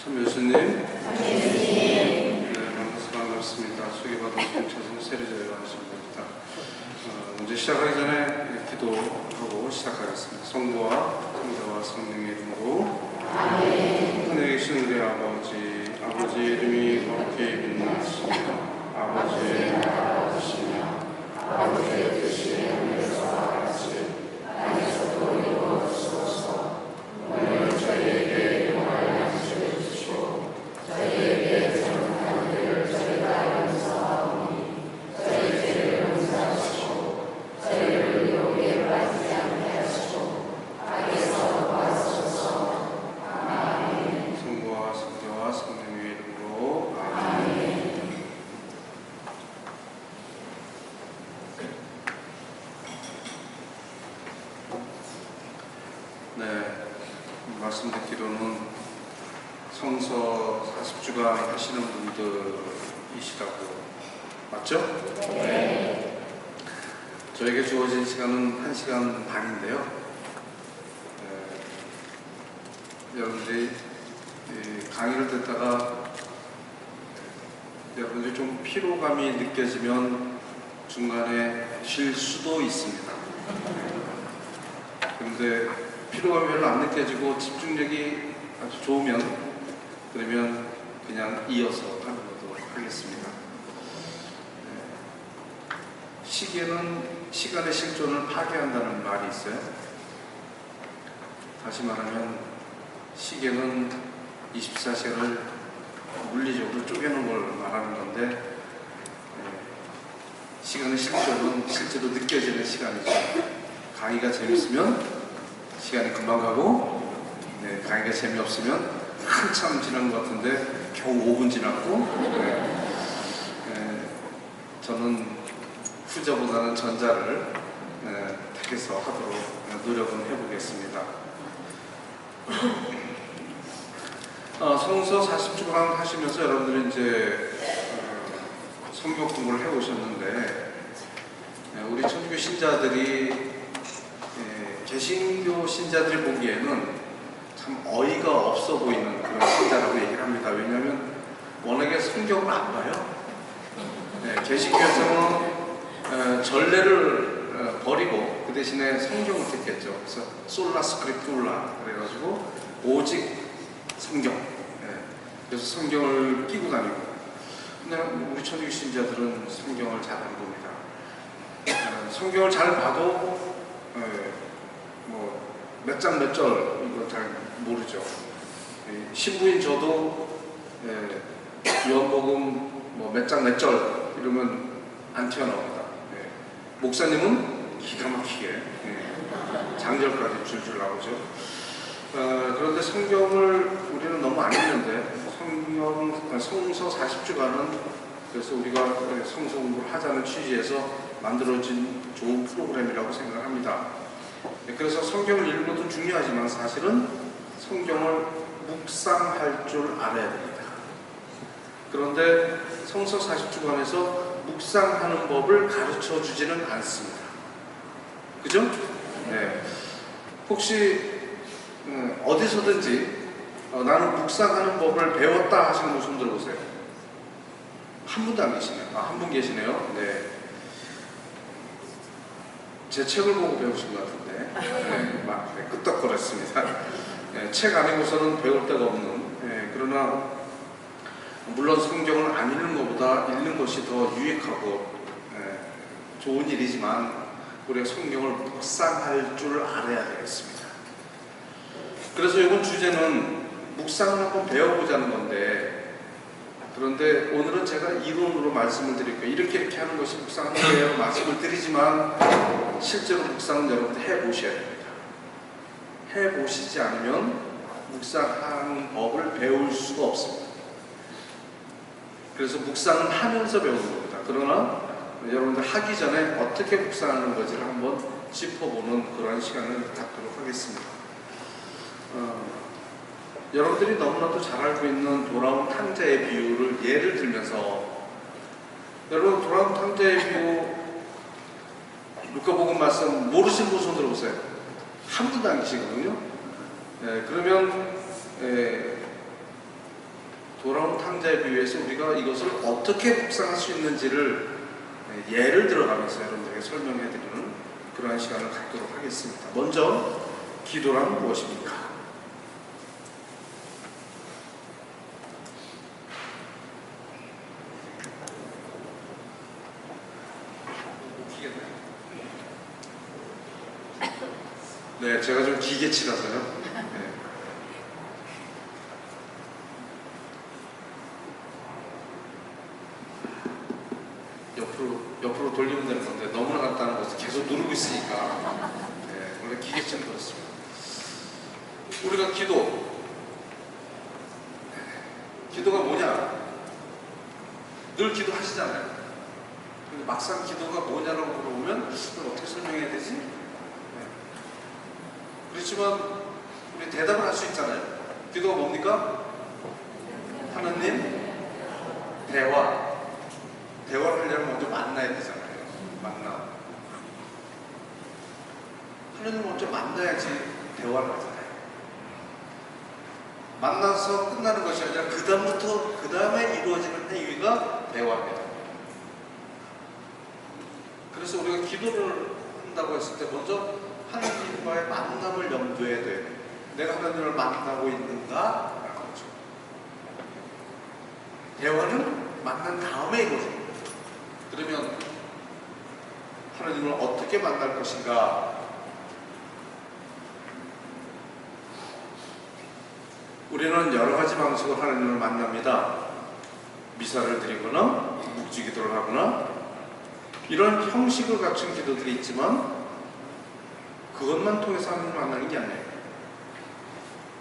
참 예수님. 네, 반갑습니다. 소개받은 차선 세례자의 안수입니다. 먼저 시작하기 전에 기도하고 시작하겠습니다. 성부와 성자와 성령의 이름으로. 하늘에 계신 우리 아버지 이름이 거룩히 빛나시며 아버지의 나라가 오시며 아버지의 뜻이 하늘에서 같이 땅에서도 이루어지소서. 오늘 저희에게 용할 양식을 주시고 저희에게 잘못한 일을 저희가 용서하오니 저희 죄를 용서하시고 저희를 유혹에 빠지지 않게 하시고 악에서 구하소서. 아멘. 성부와 성자와 성령의 이름으로. 아멘. 네, 말씀 듣기로는 성서 40주간 하시는 분들이시라고 맞죠? 네. 저에게 주어진 시간은 1시간 반인데요. 여러분들이 강의를 듣다가 여러분들이 좀 피로감이 느껴지면 중간에 쉴 수도 있습니다. 그런데 피로감이 별로 안 느껴지고 집중력이 아주 좋으면 그러면 그냥 이어서 하는 것도 하겠습니다. 시계는 시간의 실존을 파괴한다는 말이 있어요. 다시 말하면 시계는 24시간을 물리적으로 쪼개는 걸 말하는 건데 시간의 실존은 실제로 느껴지는 시간이죠. 강의가 재밌으면 시간이 금방 가고, 강의가 재미없으면 한참 지난 것 같은데 겨우 5분 지났고, 저는 후자보다는 전자를 택해서 하도록 노력은 해보겠습니다. 성서 40주간 하시면서 여러분들이 이제 성경 공부를 해오셨는데, 우리 천주교 신자들이 개신교 신자들이 보기에는 참 어이가 없어 보이는 그런 신자라고 얘기를 합니다. 왜냐하면 워낙에 성경을 안 봐요. 개신교에서는 전례를 버리고 그 대신에 성경을 택했죠. 그래서 솔라 스크립툴라 그래가지고 오직 성경. 그래서 성경을 끼고 다니고. 근데 우리 천주교 신자들은 성경을 잘 안 봅니다. 성경을 잘 봐도 몇 장 몇 절 이거 잘 모르죠. 신부인 저도 요한복음 몇 장 몇 절 이러면 안 튀어나옵니다. 목사님은 기가 막히게 장절까지 줄줄 나오죠. 그런데 성경을 우리는 너무 안 읽는데 성서 40주간은 그래서 우리가 성서 공부를 하자는 취지에서 만들어진 좋은 프로그램이라고 생각합니다. 그래서 성경을 읽는 것도 중요하지만 사실은 성경을 묵상할 줄 알아야 됩니다. 그런데 성서 40주간에서 묵상하는 법을 가르쳐 주지는 않습니다. 그죠? 네. 혹시 어디서든지 나는 묵상하는 법을 배웠다 하시는 분 손 들어보세요. 한 분도 안 계시네요. 한 분 계시네요. 네. 제 책을 보고 배우신 것 같은데 끄떡거렸습니다. 책 아니고서는 배울 데가 없는. 그러나 물론 성경을 안 읽는 것보다 읽는 것이 더 유익하고 좋은 일이지만 우리가 성경을 묵상할 줄 알아야 되겠습니다. 그래서 이번 주제는 묵상을 한번 배워보자는 건데, 그런데 오늘은 제가 이론으로 말씀을 드릴 거예요. 이렇게 하는 것이 묵상하는 거예요 말씀을 드리지만 실제로 묵상은 여러분들 해보셔야 됩니다. 해보시지 않으면 묵상하는 법을 배울 수가 없습니다. 그래서 묵상은 하면서 배우는 겁니다. 그러나 여러분들 하기 전에 어떻게 묵상하는 건지를 한번 짚어보는 그런 시간을 갖도록 하겠습니다. 여러분들이 너무나도 잘 알고 있는 돌아온 탕자의 비유를 예를 들면서, 여러분 돌아온 탕자의 비유 루카복음 말씀 모르시는 분 손 들어보세요. 한 분도 안 계시거든요. 그러면 돌아온 탕자에 비유해서 우리가 이것을 어떻게 묵상할 수 있는지를 예를 들어가면서 여러분들에게 설명해 드리는 그러한 시간을 갖도록 하겠습니다. 먼저 기도란 무엇입니까? 네, 제가 좀 기계치라서요. 네. 옆으로 돌리면 되는 건데 너무나 간단한 것을 계속 누르고 있으니까 네, 원래 기계치는 그렇습니다. 우리가 기도가 뭐냐? 늘 기도하시잖아요. 근데 막상 기도가 뭐냐라고 물어보면 어떻게 설명해야 되지? 네. 그렇지만 우리 대답을 할 수 있잖아요. 기도가 뭡니까? 하나님, 대화를 하려면 먼저 만나야 되잖아요. 하나님을 먼저 만나야지 대화를 하잖아요. 만나서 끝나는 것이 아니라 그 다음에 이루어지는 행위가 대화입니다. 그래서 우리가 기도를 한다고 했을 때 먼저 하나님과의 만남을 염두에 둬야 돼요. 내가 하나님을 만나고 있는가? 라는 거죠. 대화는 만난 다음에 이루어집니다. 그러면 하나님을 어떻게 만날 것인가? 우리는 여러 가지 방식으로 하나님을 만납니다. 미사를 드리거나 묵주기도를 하거나 이런 형식을 갖춘 기도들이 있지만 그것만 통해서 하나님을 만나는 게 아니에요.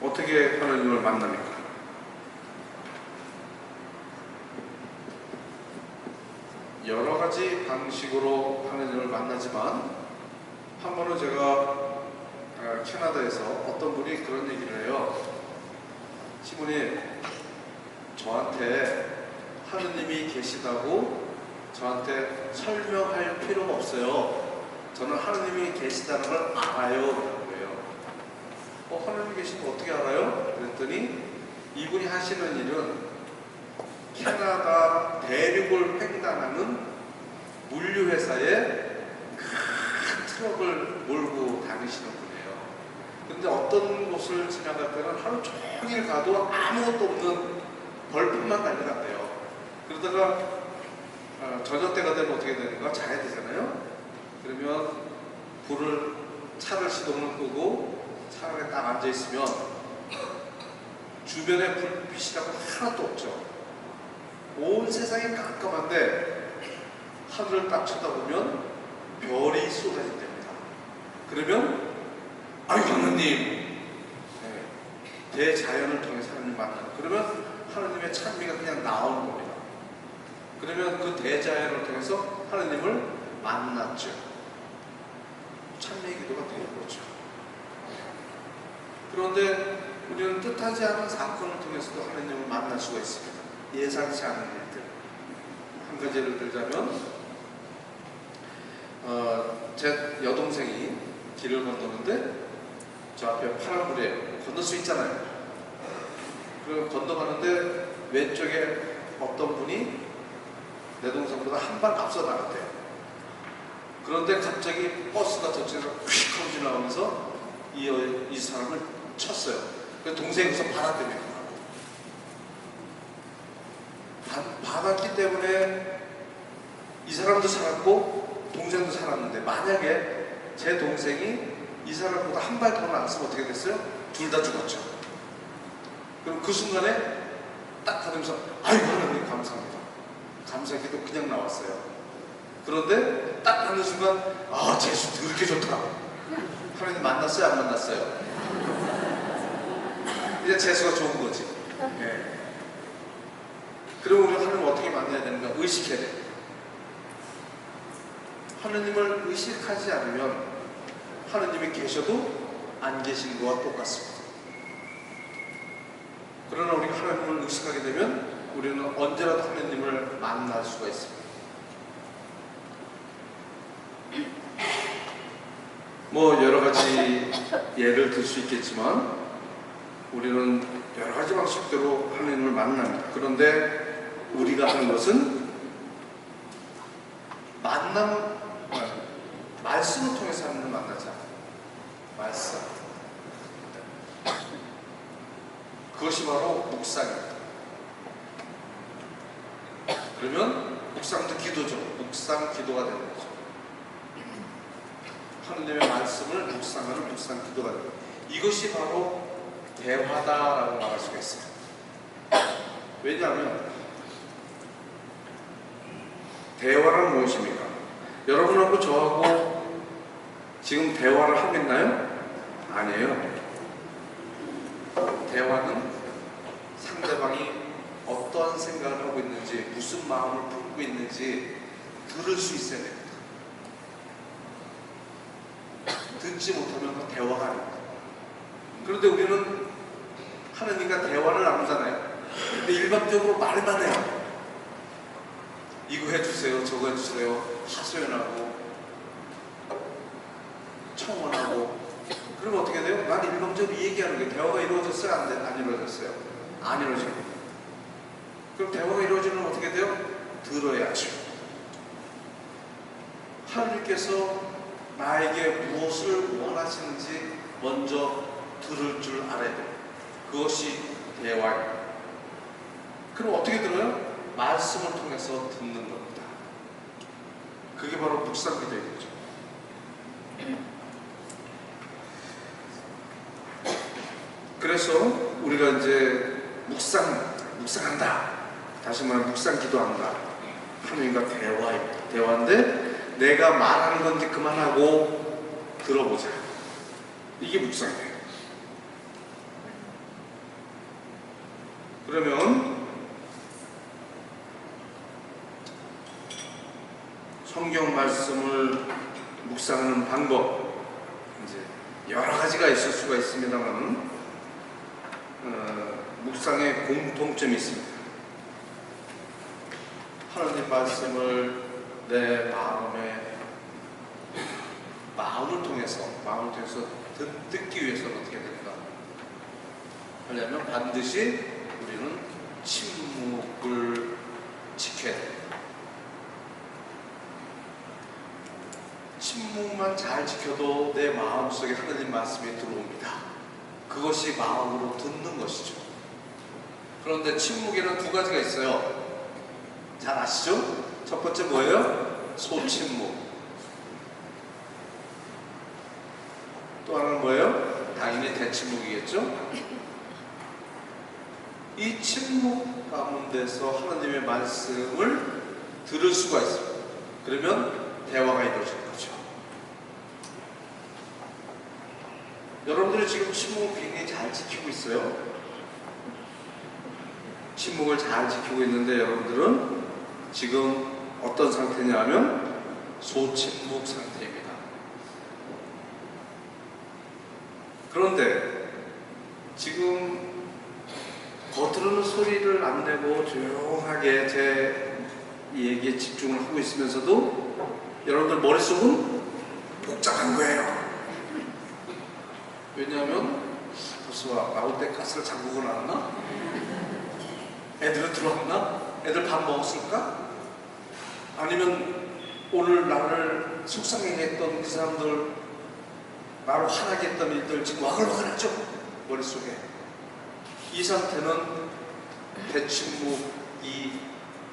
어떻게 하나님을 만납니까? 여러 가지 방식으로 하나님을 만나지만 한 번은 제가 캐나다에서 어떤 분이 그런 얘기를 해요. 시몬이 저한테 하느님이 계시다고 저한테 설명할 필요가 없어요. 저는 하느님이 계시다는 걸 알아요. 라는 거예요. 하느님이 계신 거 어떻게 알아요? 그랬더니 이분이 하시는 일은 캐나다 대륙을 횡단하는 물류회사에 큰 트럭을 몰고 다니시는 분이에요. 근데 어떤 곳을 지나갈 때는 하루 종일 가도 아무것도 없는 벌판만 달려갔대요. 그러다가 저녁 때가 되면 어떻게 되는가? 자야 되잖아요. 그러면 차를 시동을 끄고 차 안에 딱 앉아있으면 주변에 불빛이라고 하나도 없죠. 온 세상이 깜깜한데 하늘을 딱 쳐다보면 별이 쏟아진답니다. 그러면 아유 하느님, 대자연을 통해서 하나님 만나는, 그러면 하나님의 찬미가 그냥 나오는 겁니다. 그러면 그 대자연을 통해서 하나님을 만났죠. 찬미의 기도가 되는 거죠. 그런데 우리는 뜻하지 않은 사건을 통해서도 하나님을 만날 수가 있습니다. 예상치 않은 일들. 한 가지 예를 들자면 제 여동생이 길을 건너는데 저 앞에 파란 불이에요. 건널 수 있잖아요. 그리고 건너가는데 왼쪽에 어떤 분이 내 동생보다 한 발 앞서 나갔대요. 그런데 갑자기 버스가 저쪽에서 휙 하고 지나가면서 이 사람을 쳤어요. 그래서 동생에서 받았대요. 받았기 때문에 이 사람도 살았고 동생도 살았는데, 만약에 제 동생이 이 사람보다 한 발 더 나갔으면 어떻게 됐어요? 둘 다 죽었죠. 그럼 그 순간에 딱 받으면서 아이고 하나님 감사합니다. 감사기도 그냥 나왔어요. 그런데 딱 받는 순간 재수 그렇게 좋다. 하나님 만났어요? 안 만났어요? 이제 재수가 좋은 거지. 네. 그리고 우리가 하나님을 어떻게 만나야 되는가? 의식해야 돼. 하나님을 의식하지 않으면 하나님이 계셔도 안 계신 것과 똑같습니다. 그러나 우리가 하나님을 의식하게 되면 우리는 언제라도 하나님을 만날 수가 있습니다. 여러 가지 예를 들 수 있겠지만 우리는 여러 가지 방식대로 하나님을 만납니다. 그런데 우리가 하는 것은 말씀을 통해서 하는 만나지 않아요. 말씀. 그것이 바로 묵상입니다. 그러면 묵상도 기도죠. 묵상 기도가 되는 거죠. 하느님의 말씀을 묵상하는 묵상 기도가 되는 거죠. 이것이 바로 대화다라고 말할 수가 있어요. 왜냐하면 대화란 무엇입니까? 여러분하고 저하고 지금 대화를 하고 있나요? 아니에요. 대화는 상대방이 어떠한 생각을 하고 있는지, 무슨 마음을 품고 있는지 들을 수 있어야 됩니다. 듣지 못하면 그 대화가 아닙니다. 그런데 우리는 하느님과 대화를 나누잖아요. 근데 일방적으로 말만 해요. 이거 해주세요, 저거 해주세요, 하소연하고 청원하고. 그러면 어떻게 돼요? 난 일방적으로 얘기하는 게 대화가 이루어졌어요? 안 이루어졌어요? 안 이루어져요. 그럼 대화가 이루어지면 어떻게 돼요? 들어야죠. 하느님께서 나에게 무엇을 원하시는지 먼저 들을 줄 알아야 돼요. 그것이 대화입니다. 그럼 어떻게 들어요? 말씀을 통해서 듣는 겁니다. 그게 바로 묵상 기도인 거죠. 그래서 우리가 이제 묵상한다. 다시 말하면 묵상 기도한다. 하느님과 대화입니다. 대화인데 내가 말하는 건지 그만하고 들어보자. 이게 묵상이에요. 그러면 성경 말씀을 묵상하는 방법, 이제 여러 가지가 있을 수가 있습니다만 묵상의 공통점이 있습니다. 하나님 말씀을 내 마음을 통해서 듣기 위해서는 어떻게 될까? 하려면 반드시 우리는 침묵을 지켜야 됩니다. 침묵만 잘 지켜도 내 마음속에 하나님 말씀이 들어옵니다. 그것이 마음으로 듣는 것이죠. 그런데 침묵에는 두 가지가 있어요. 잘 아시죠? 첫 번째 뭐예요? 소침묵. 또 하나는 뭐예요? 당연히 대침묵이겠죠? 이 침묵 가운데서 하나님의 말씀을 들을 수가 있습니다. 그러면 대화가 이루어지는 거죠. 여러분들이 지금 침묵을 굉장히 잘 지키고 있어요. 침묵을 잘 지키고 있는데 여러분들은 지금 어떤 상태냐 하면 소침묵 상태입니다. 그런데 지금 겉으로는 소리를 안 내고 조용하게 제 얘기에 집중을 하고 있으면서도 여러분들 머릿속은 복잡한 거예요. 왜냐하면 벌써 나올 때 가스를 잠그고 나왔나? 애들은 들어왔나? 애들 밥 먹었을까? 아니면 오늘 나를 속상하게 했던 그 사람들, 나를 화나게 했던 일들 지금 와글와글하죠? 머릿속에. 이 상태는 대침묵이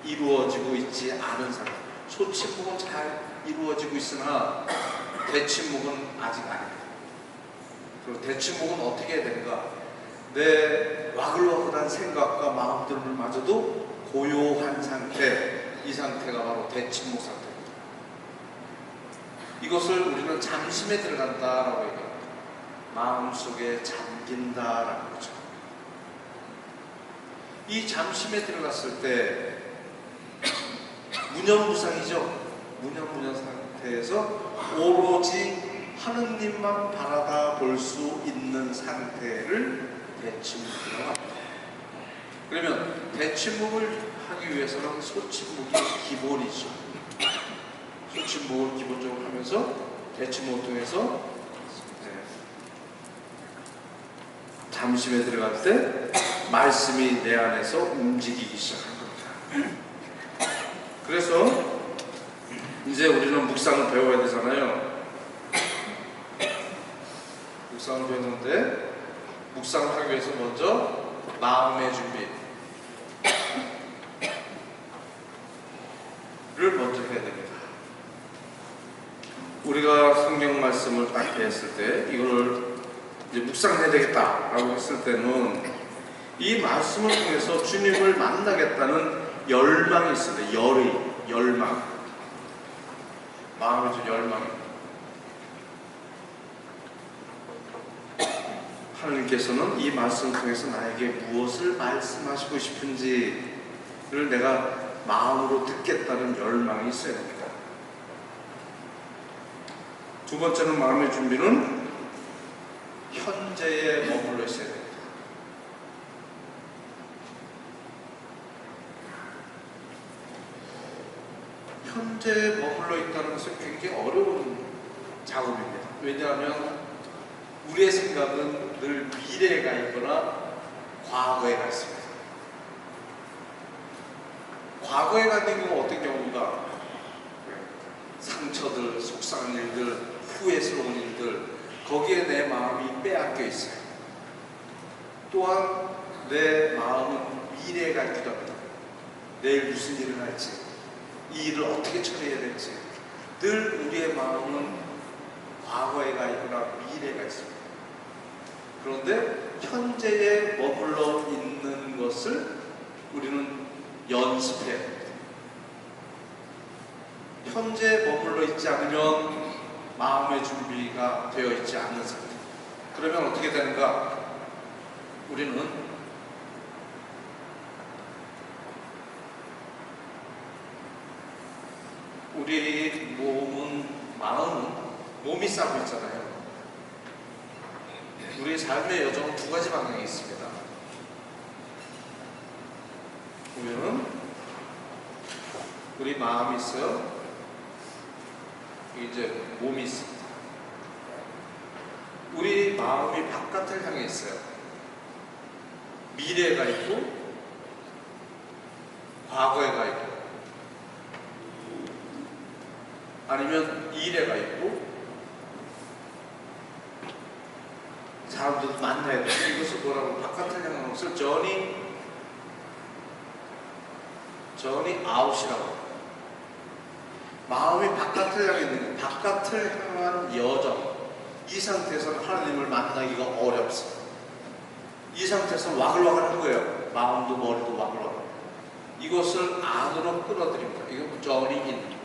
이루어지고 있지 않은 상태. 소침묵은 잘 이루어지고 있으나 대침묵은 아직 아닙니다. 그리고 대침묵은 어떻게 해야 되는가? 내 와글와글한 생각과 마음들마저도 고요한 상태, 이 상태가 바로 대침묵 상태입니다. 이것을 우리는 잠심에 들어간다라고 얘기합니다. 마음속에 잠긴다라는 거죠. 이 잠심에 들어갔을 때 무념무상이죠. 무념무상 상태에서 오로지 하느님만 바라다 볼 수 있는 상태를 대침묵이라고 합니다. 그러면 대침묵을 하기 위해서는 소침묵이 기본이죠. 소침묵을 기본적으로 하면서 대침묵을 통해서 잠심에 들어갈 때 말씀이 내 안에서 움직이기 시작한 겁니다. 그래서 이제 우리는 묵상을 배워야 되잖아요. 묵상을 배우는데 묵상을 하기 위해서 먼저 마음의 준비를 먼저 해야 됩니다. 우리가 성경 말씀을 딱 했을 때 이걸 이제 묵상해야 되겠다라고 했을 때는 이 말씀을 통해서 주님을 만나겠다는 열망이 있습니다. 열망. 마음의 열망입니다. 하나님께서는 이 말씀을 통해서 나에게 무엇을 말씀하시고 싶은지를 내가 마음으로 듣겠다는 열망이 있어야 됩니다. 두 번째는 마음의 준비는 현재에 머물러 있어야 됩니다. 현재에 머물러 있다는 것은 굉장히 어려운 작업입니다. 왜냐하면 우리의 생각은 늘 미래에 가 있거나 과거에 가 있습니다. 과거에 가 있는 경우는 어떤 경우가 상처들, 속상한 일들, 후회스러운 일들, 거기에 내 마음이 빼앗겨 있어요. 또한 내 마음은 미래에 가 있기도 합니다. 내일 무슨 일을 할지, 이 일을 어떻게 처리해야 될지, 늘 우리의 마음은 과거에 가 있거나 미래에 가 있습니다. 그런데 현재에 머물러 있는 것을 우리는 연습해야 됩니다. 현재에 머물러 있지 않으면 마음의 준비가 되어 있지 않는 상태. 그러면 어떻게 되는가? 우리는 우리 마음은 몸이 싸고 있잖아요. 우리의 삶의 여정은 두 가지 방향이 있습니다. 보면은 우리 마음이 있어요. 이제 몸이 있습니다. 우리 마음이 바깥을 향해 있어요. 미래에 가 있고 과거에 가 있고 아니면 일에 가 있고 사람들도 만나야 돼. 이것을 뭐라고 바깥을 향한 것을 저니 아웃이라고. 마음이 바깥을 향해 있는 것, 바깥을 향한 여정. 이 상태에서는 하나님을 만나기가 어렵습니다. 이 상태에서는 와글와글한 거예요. 마음도 머리도 와글와글. 이것을 안으로 끌어들입니다. 이거 저니인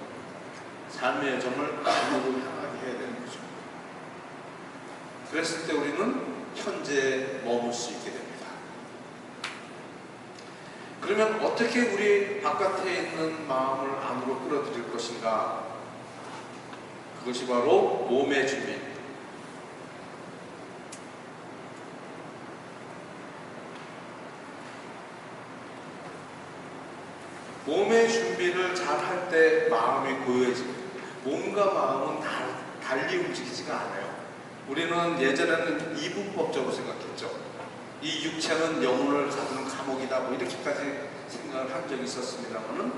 삶의 여정을 안으로 향하게 해야 되는 거죠. 그랬을 때 우리는 현재에 머물 수 있게 됩니다. 그러면 어떻게 우리 바깥에 있는 마음을 안으로 끌어들일 것인가? 그것이 바로 몸의 준비입니다. 몸의 준비를 잘 할 때 마음이 고요해집니다. 몸과 마음은 달리 움직이지가 않아요. 우리는 예전에는 이분법적으로 생각했죠. 이 육체는 영혼을 가두는 감옥이다, 뭐 이렇게까지 생각을 한 적이 있었습니다만은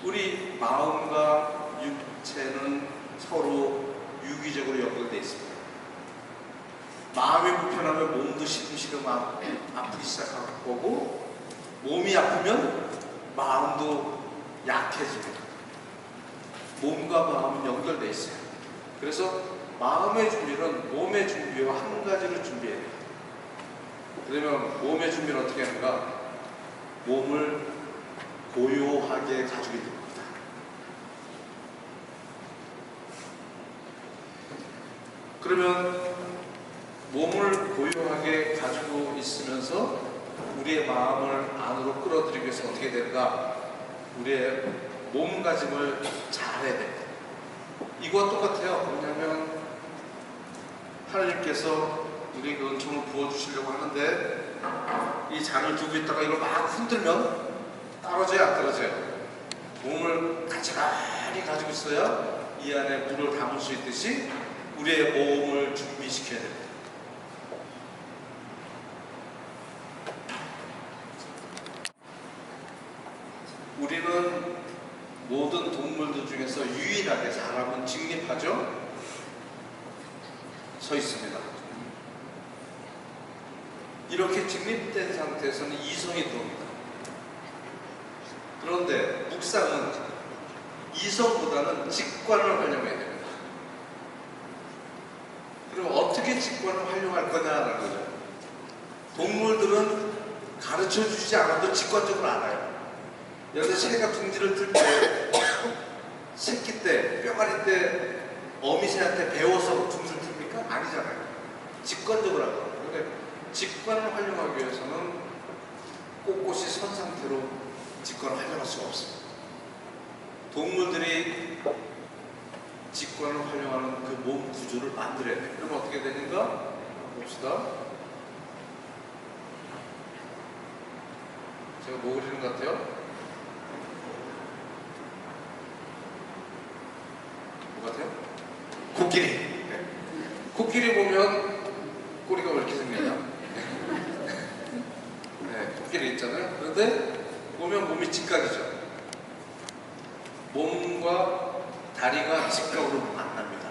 우리 마음과 육체는 서로 유기적으로 연결되어 있습니다. 마음이 불편하면 몸도 시름시름 아프기 시작할 거고, 몸이 아프면 마음도 약해집니다. 몸과 마음은 연결되어 있어요. 그래서 마음의 준비는 몸의 준비와 한 가지를 준비해야 돼요. 그러면 몸의 준비는 어떻게 하는가? 몸을 고요하게 가지고 있는 겁니다. 그러면 몸을 고요하게 가지고 있으면서 우리의 마음을 안으로 끌어들이기 위해서 어떻게 되는가? 우리의 몸가짐을 잘해야 됩니다. 이거와 똑같아요. 왜냐하면 하나님께서 우리 그 은총을 부어주시려고 하는데 이 잔을 두고 있다가 이걸 막 흔들면 떨어져요, 안 떨어져요? 몸을 가지가지 가지고 있어야 이 안에 물을 담을 수 있듯이 우리의 몸을 준비시켜야 됩니다. 우리는 모든 동물들 중에서 유일하게 사람은 직립하죠? 서 있습니다. 이렇게 직립된 상태에서는 이성이 들어옵니다. 그런데 묵상은 이성보다는 직관을 활용해야 됩니다. 그럼 어떻게 직관을 활용할 거냐라는 거죠. 동물들은 가르쳐 주지 않아도 직관적으로 알아요. 예를 들어 새가 둥지를 틀 때, 새끼 때, 뼈가리 때 어미새한테 배워서 둥지를 틉니까? 아니잖아요. 직관적으로 알아요. 그런데 직관을 활용하기 위해서는 꼿꼿이 선 상태로 직관을 활용할 수가 없습니다. 동물들이 직관을 활용하는 그 몸 구조를 만들어야 돼요. 그럼 어떻게 되는가? 봅시다. 제가 뭐 그리는 것 같아요? 뭐 같아요? 코끼리. 네. 코끼리 보면 꼬리가 왜 이렇게 생겼냐? 네, 코끼리 있잖아요. 그런데 보면 몸이 직각이죠. 몸과 다리가 직각으로 만납니다.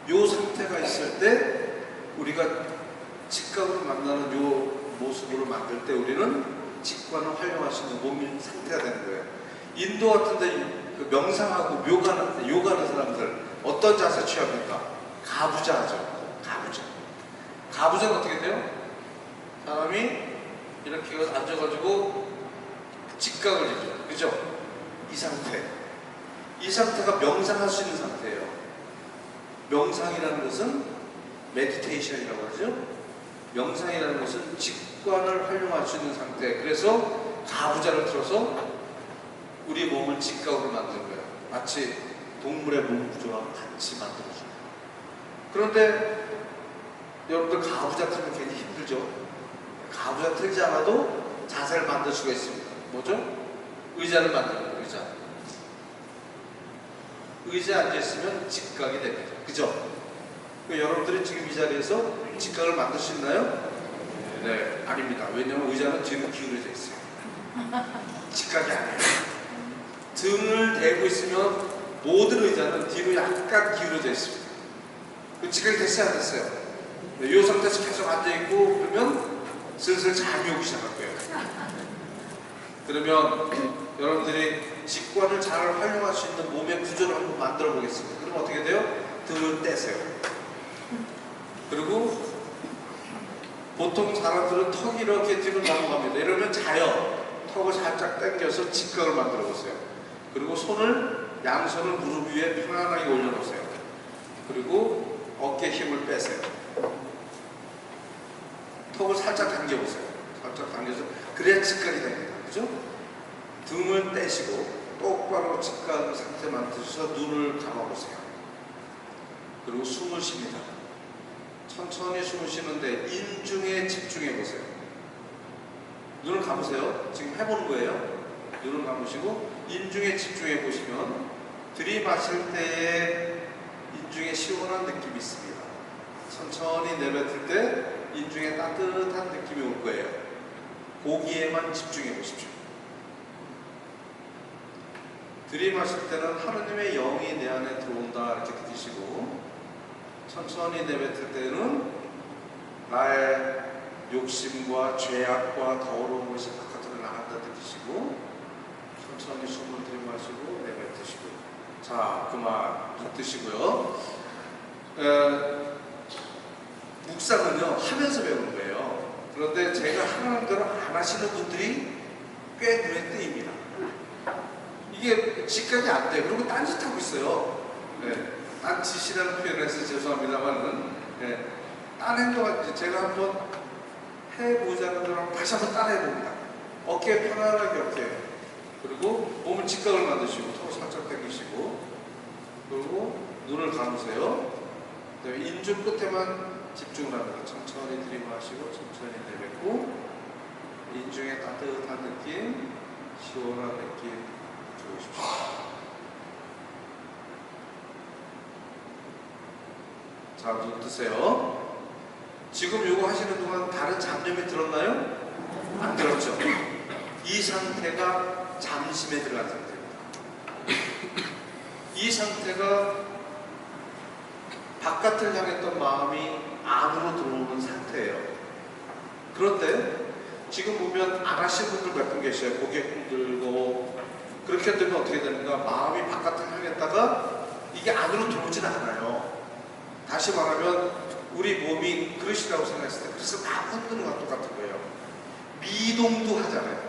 이 상태가 있을 때 우리가 직각으로 만나는 이 모습으로 만들 때 우리는 직관을 활용할 수 있는 몸 상태가 되는 거예요. 인도 같은 데 그 명상하고 요가하는 사람들 어떤 자세 취합니까? 가부좌 하죠. 가부좌. 가부좌는 어떻게 돼요? 사람이 이렇게 앉아가지고 직각을 해죠. 그죠? 이 상태. 이 상태가 명상할 수 있는 상태예요. 명상이라는 것은 메디테이션이라고 하죠. 명상이라는 것은 직관을 활용할 수 있는 상태. 그래서 가부좌를 틀어서 우리 몸을 직각으로 만든 거예요. 마치 동물의 몸 구조와 같이 만들어줘요. 그런데 여러분들 가부좌 틀면 굉장히 힘들죠. 가부좌 틀지 않아도 자세를 만들 수가 있습니다. 뭐죠? 의자를 만드는 거예요. 의자에 앉아있으면 직각이 됩니다. 그죠? 여러분들이 지금 이 자리에서 직각을 만들 수 있나요? 네, 아닙니다. 왜냐하면 의자는 뒤로 기울어져 있어요. 직각이 아니에요. 등을 대고 있으면 모든 의자는 뒤로 약간 기울어져 있습니다. 직각이 됐어요, 안 됐어요? 네, 이 상태에서 계속 앉아있고 그러면 슬슬 잠이 오기 시작할 거예요. 그러면 여러분들이 직관을 잘 활용할 수 있는 몸의 구조를 한번 만들어 보겠습니다. 그럼 어떻게 돼요? 등을 떼세요. 그리고 보통 사람들은 턱이 이렇게 뒤로 넘어갑니다. 이러면 자요. 턱을 살짝 당겨서 직각을 만들어 보세요. 그리고 양손을 무릎 위에 편안하게 올려놓으세요. 그리고 어깨 힘을 빼세요. 턱을 살짝 당겨보세요. 살짝 당겨서 그래야 직각이 됩니다. 그죠? 등을 떼시고 똑바로 직각 상태 만드셔서 눈을 감아보세요. 그리고 숨을 쉽니다. 천천히 숨을 쉬는데 인중에 집중해보세요. 눈을 감으세요. 지금 해보는 거예요. 눈을 감으시고 인중에 집중해보시면 들이마실 때에 인중에 시원한 느낌이 있습니다. 천천히 내뱉을 때 인중에 따뜻한 느낌이 올 거예요. 거기에만 집중해보십시오. 들이마실 때는 하느님의 영이 내 안에 들어온다 이렇게 느끼시고, 천천히 내뱉을 때는 나의 욕심과 죄악과 더러운 것이 바깥으로 나간다 느끼시고, 천천히 숨을 들이마시고 내뱉으시고. 자, 그만 눈 뜨시고요. 묵상은요 하면서 배우는 거예요. 그런데 제가 하는 대로 안 하시는 분들이 꽤 눈에 띄입니다. 이게 직각이 안 돼요. 그리고 딴짓하고 있어요. 네. 딴짓이라는 표현을 해서 죄송합니다만은, 네. 딴 행동을 제가 한번 해보자는 대로 다시 한번 딴 해봅니다. 어깨 편안하게 이렇게. 그리고 몸을 직각을 만드시고 턱을 살짝 당기시고, 그리고 눈을 감으세요. 인중 끝에만 집중을 합니다. 천천히 들이마시고 천천히 내뱉고, 인중에 따뜻한 느낌, 시원한 느낌 주십시오. 자, 눈 뜨세요. 지금 이거 하시는 동안 다른 잡념이 들었나요? 안 들었죠? 이 상태가 잠심에 들어간 상태입니다. 이 상태가 바깥을 향했던 마음이 안으로 들어오는 상태예요. 그런데 지금 보면 안 하신 분들 몇 분 계셔요. 고개 흔들고. 그렇게 되면 어떻게 되는가? 마음이 바깥을 향했다가 이게 안으로 들어오진 않아요. 다시 말하면 우리 몸이 그릇이라고 생각했을 때 그래서 다 흔드는 것과 똑같은 거예요. 미동도 하잖아요.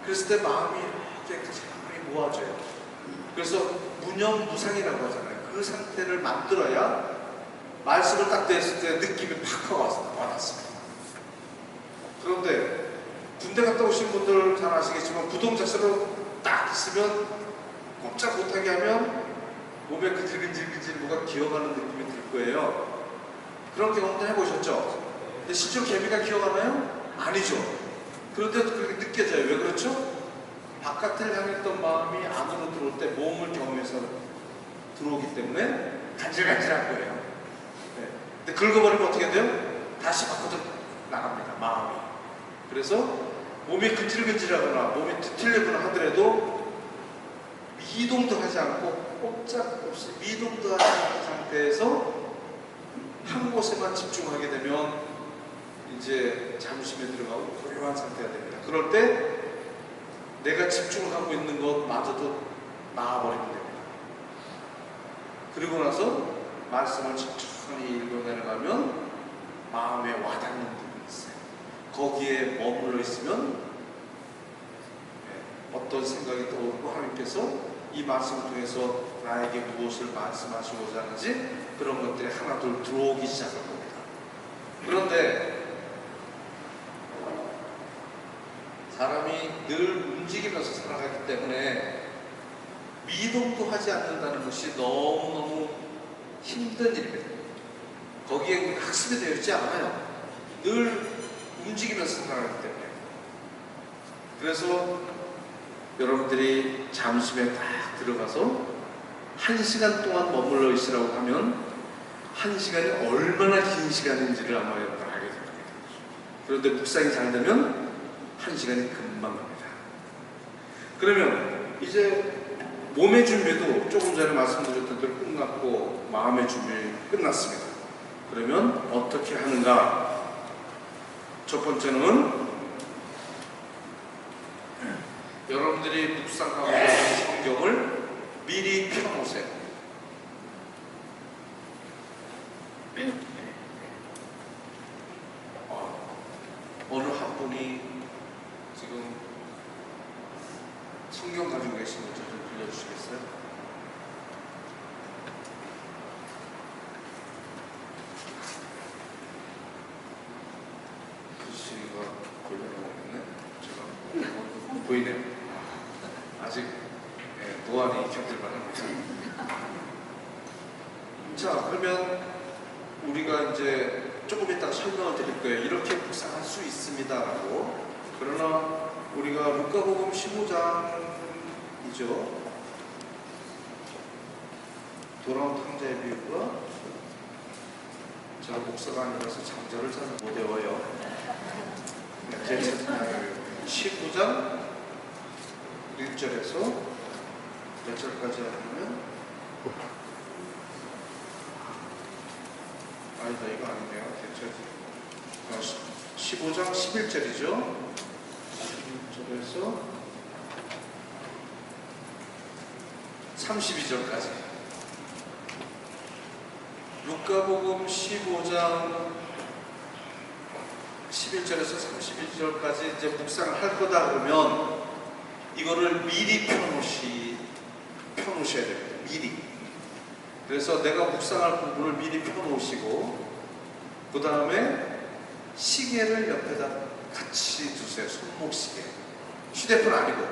그랬을 때 마음이 깨끗이 모아져요. 그래서 무념무상이라고 하잖아요. 그 상태를 만들어야 말씀을 딱 냈을 때 느낌이 팍 와닿습니다. 그런데 군대 갔다 오신 분들 잘 아시겠지만 부동 자세로 딱 있으면 꼼짝 못하게 하면 몸에 근질근질 뭐가 기어가는 느낌이 들 거예요. 그런 경험도 해보셨죠? 근데 실제로 개미가 기어가나요? 아니죠. 그런데 그렇게 느껴져요. 왜 그렇죠? 바깥을 향했던 마음이 안으로 들어올 때 몸을 경험해서 들어오기 때문에 간질간질한 거예요. 네. 근데 긁어버리면 어떻게 돼요? 다시 밖으로 나갑니다. 마음이. 그래서 몸이 근질근질하거나 몸이 뒤틀리거나 하더라도 미동도 하지 않고 꼼짝없이 미동도 하지 않은 상태에서 한 곳에만 집중하게 되면 이제 잠심에 들어가고 고요한 상태가 됩니다. 그럴 때 내가 집중하고 있는 것마저도 나아버리면 됩니다. 그리고 나서 말씀을 천천히 읽어내려가면 마음에 와닿는 부분이 있어요. 거기에 머물러 있으면 어떤 생각이 떠오르고 하나님께서 이 말씀을 통해서 나에게 무엇을 말씀하시고자 하는지 그런 것들이 하나둘 들어오기 시작할 겁니다. 그런데 사람이 늘 움직이면서 살아가기 때문에 미동도 하지 않는다는 것이 너무너무 힘든 일입니다. 거기에 학습이 되어 있지 않아요. 늘 움직이면서 살아가기 때문에. 그래서 여러분들이 잠심에 딱 들어가서 1시간 동안 머물러 있으라고 하면 1시간이 얼마나 긴 시간인지를 아마 여러분 알게 됩니다. 그런데 묵상이 잘 되면 1시간이 금방 갑니다. 그러면 이제 몸의 준비도 조금 전에 말씀드렸던 대로 끝났고 마음의 준비 끝났습니다. 그러면 어떻게 하는가? 첫 번째는 여러분들이 묵상하고 있는 성경을 미리 펴놓으세요. 어느 한 분이 지금 성경 가지고 계시는 분 좀 빌려주시겠어요? 글씨가 걸려나오겠네? 제가 보이네요. 아직 노안이 견딜만 합니다. 자, 그러면 우리가 이제 조금 이따가 설명을 드릴 거예요. 이렇게 묵상할 수 있습니다라고. 그러나 우리가 루카복음 15장이죠. 돌아온 탕자의 비유가 제가 목사가 아니라서 장자를 잘 못 외워요. 제 책은 15장 1절에서 몇 절까지 하면 아니다, 이거 아니네요. 15장 11절이죠. 11절에서 32절까지. 루카복음 15장 11절에서 31절까지 이제 묵상을 할 거다 그러면 이거를 미리 펴놓으셔야 됩니다. 미리. 그래서 내가 묵상할 부분을 미리 펴놓으시고 그 다음에 시계를 옆에다 같이 두세요. 손목시계. 휴대폰 아니고.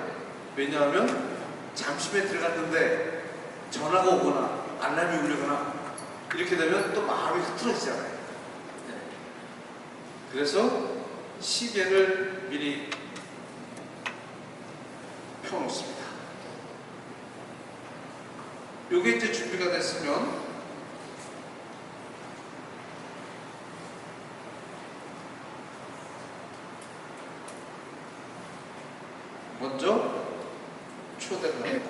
왜냐하면 잠심에 들어갔는데 전화가 오거나 알람이 울리거나 이렇게 되면 또 마음이 흐트러지잖아요. 그래서 시계를 미리 펴놓습니다. 요게 이제 준비가 됐으면 먼저 초대를 합니다.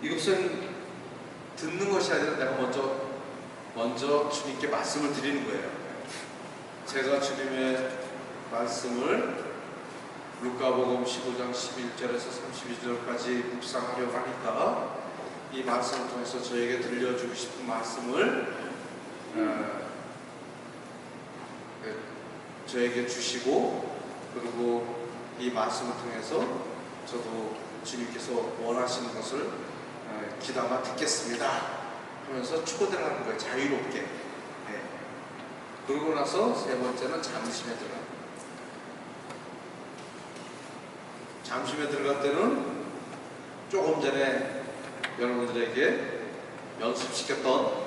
이것은 듣는 것이 아니라 내가 먼저 주님께 말씀을 드리는 거예요. 제가 주님의 말씀을 루카복음 15장 11절에서 32절까지 묵상하려고 하니까 이 말씀을 통해서 저에게 들려주고 싶은 말씀을 저에게 주시고, 그리고 이 말씀을 통해서 저도 주님께서 원하시는 것을 귀담아 듣겠습니다 하면서 초대를 하는 거예요. 자유롭게. 네. 그러고 나서 세 번째는 잠심에 들어가요. 잠심에 들어갈 때는 조금 전에 여러분들에게 연습시켰던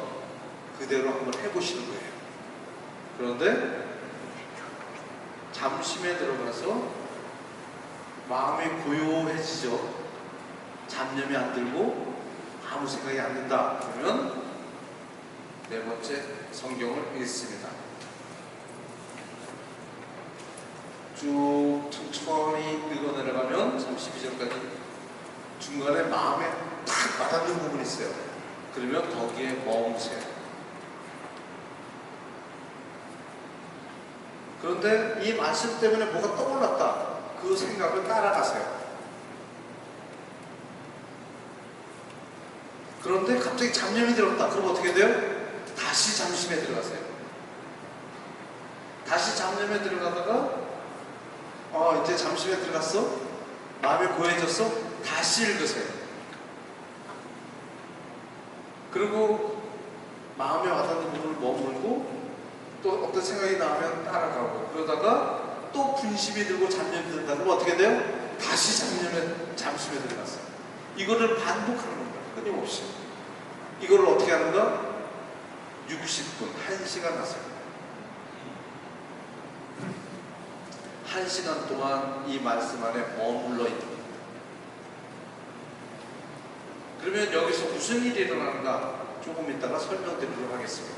그대로 한번 해보시는 거예요. 그런데 잠심에 들어가서 마음이 고요해지죠. 잡념이 안 들고 아무 생각이 안 든다. 그러면 네 번째 성경을 읽습니다. 쭉 천천히 읽어 내려가면 32절까지 중간에 마음에 딱 와닿는 부분이 있어요. 그러면 거기에 머무세요. 그런데 이 말씀 때문에 뭐가 떠올랐다. 그 생각을 따라가세요. 그런데 갑자기 잡념이 들었다. 그럼 어떻게 돼요? 다시 잠심에 들어가세요. 다시 잡념에 들어가다가 이제 잠심에 들어갔어? 마음이 고요해졌어? 다시 읽으세요. 그리고 마음에 와닿는 부분을 머물고 또 어떤 생각이 나면 따라가고, 그러다가 또 분심이 들고 잡념이 든다. 그럼 어떻게 돼요? 다시 잠심에 들어갔어요. 이거를 반복하는 겁니다. 끊임없이. 이거를 어떻게 하는가? 60분, 1시간 하세요. 1시간 동안 이 말씀 안에 머물러 있는 겁니다. 그러면 여기서 무슨 일이 일어나는가? 조금 이따가 설명드리도록 하겠습니다.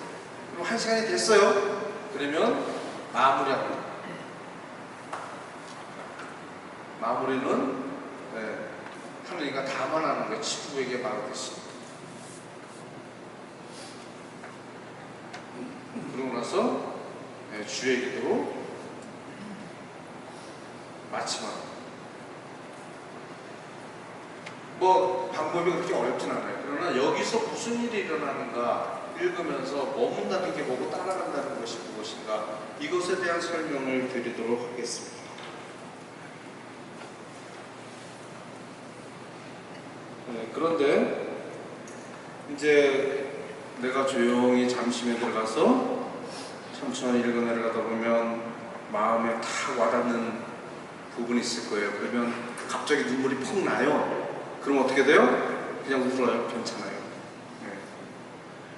그럼 1시간이 됐어요. 그러면 마무리합니다. 마무리는 하느님과 담아나는 거예요. 친구에게 말하듯이. 그러고 나서 주의 기도로 마침합니다. 뭐 방법이 그렇게 어렵진 않아요. 그러나 여기서 무슨 일이 일어나는가 읽으면서 머문다는 게 뭐고 따라간다는 것이 무엇인가, 이것에 대한 설명을 드리도록 하겠습니다. 그런데 이제 내가 조용히 잠심에 들어가서 천천히 읽어 내려가다 보면 마음에 탁 와닿는 부분이 있을 거예요. 그러면 갑자기 눈물이 펑 나요. 그럼 어떻게 돼요? 그냥 울어요. 괜찮아요.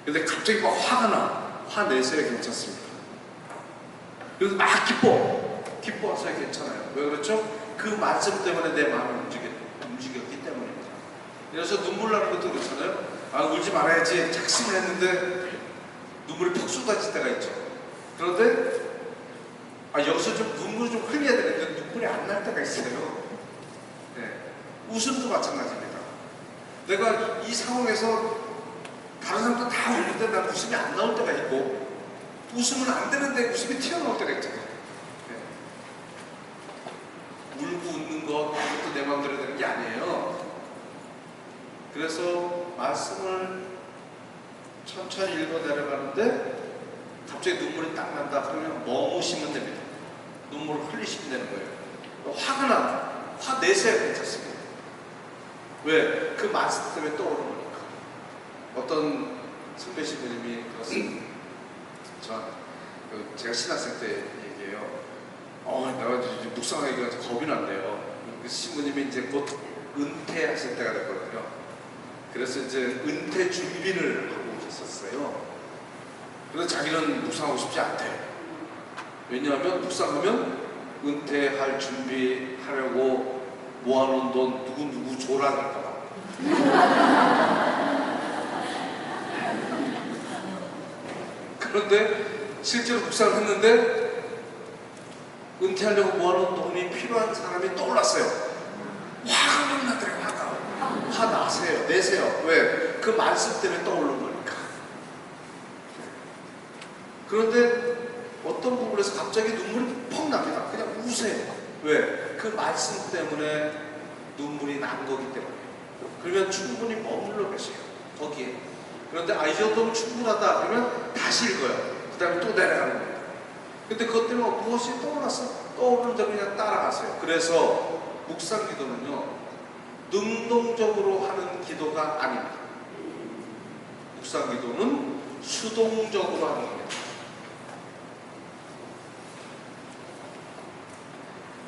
근데 갑자기 막 화가 나. 화내서야 괜찮습니다. 그래서 막 기뻐서야 괜찮아요. 왜 그렇죠? 그 말씀 때문에 내 마음이 움직였기 때문입니다. 그래서 눈물 나는 것도 그렇잖아요. 울지 말아야지 작심을 했는데 눈물이 푹 쏟아질 때가 있죠. 그런데 여기서 좀 눈물을 좀 흘려야 되는데 눈물이 안 날 때가 있어요. 웃음도 마찬가지입니다. 내가 이 상황에서 다른 사람도 다 울는데 난 웃음이 안 나올 때가 있고, 웃으면 안 되는데 웃음이 튀어나올 때가 있잖아요. 울고 웃는 것, 그것도 내 마음대로 되는 게 아니에요. 그래서 말씀을 천천히 읽어 내려가는데 갑자기 눈물이 딱 난다. 그러면 머무시면 됩니다. 눈물을 흘리시면 되는 거예요. 화가 난다. 화 내세야 괜찮습니다. 왜? 그 말씀 때문에 떠오르는 거니까. 어떤 선배 신부님이 그렇습니다. 제가 신학생 때 얘기해요. 내가 이제 묵상하기가 겁이 난대요. 그 신부님이 이제 곧 은퇴하실 때가 됐거든요. 그래서 이제 은퇴 준비를 하고 계셨어요. 그래서 자기는 묵상하고 싶지 않대요. 왜냐하면 묵상하면 은퇴할 준비하려고 모아놓은 돈 누구 조랑할까봐. 그런데 실제로 묵상을 했는데 은퇴하려고 모아놓은 돈이 필요한 사람이 떠올랐어요. 화가 막 나더래요. 화 나세요. 내세요. 왜? 그 말씀 때문에 떠오른 거니까. 그런데 어떤 부분에서 갑자기 눈물이 펑 납니다. 그냥 우세요. 왜? 그 말씀 때문에 눈물이 난 거기 때문에. 그러면 충분히 머물러 계세요. 거기에. 그런데 이 정도면 충분하다. 그러면 다시 읽어요. 그 다음에 또 내려가는 거예요. 근데 그것 때문에 무엇이 떠올랐어? 떠오르는 대로 그냥 따라가세요. 그래서 묵상 기도는요, 능동적으로 하는 기도가 아닙니다. 묵상 기도는 수동적으로 하는 겁니다.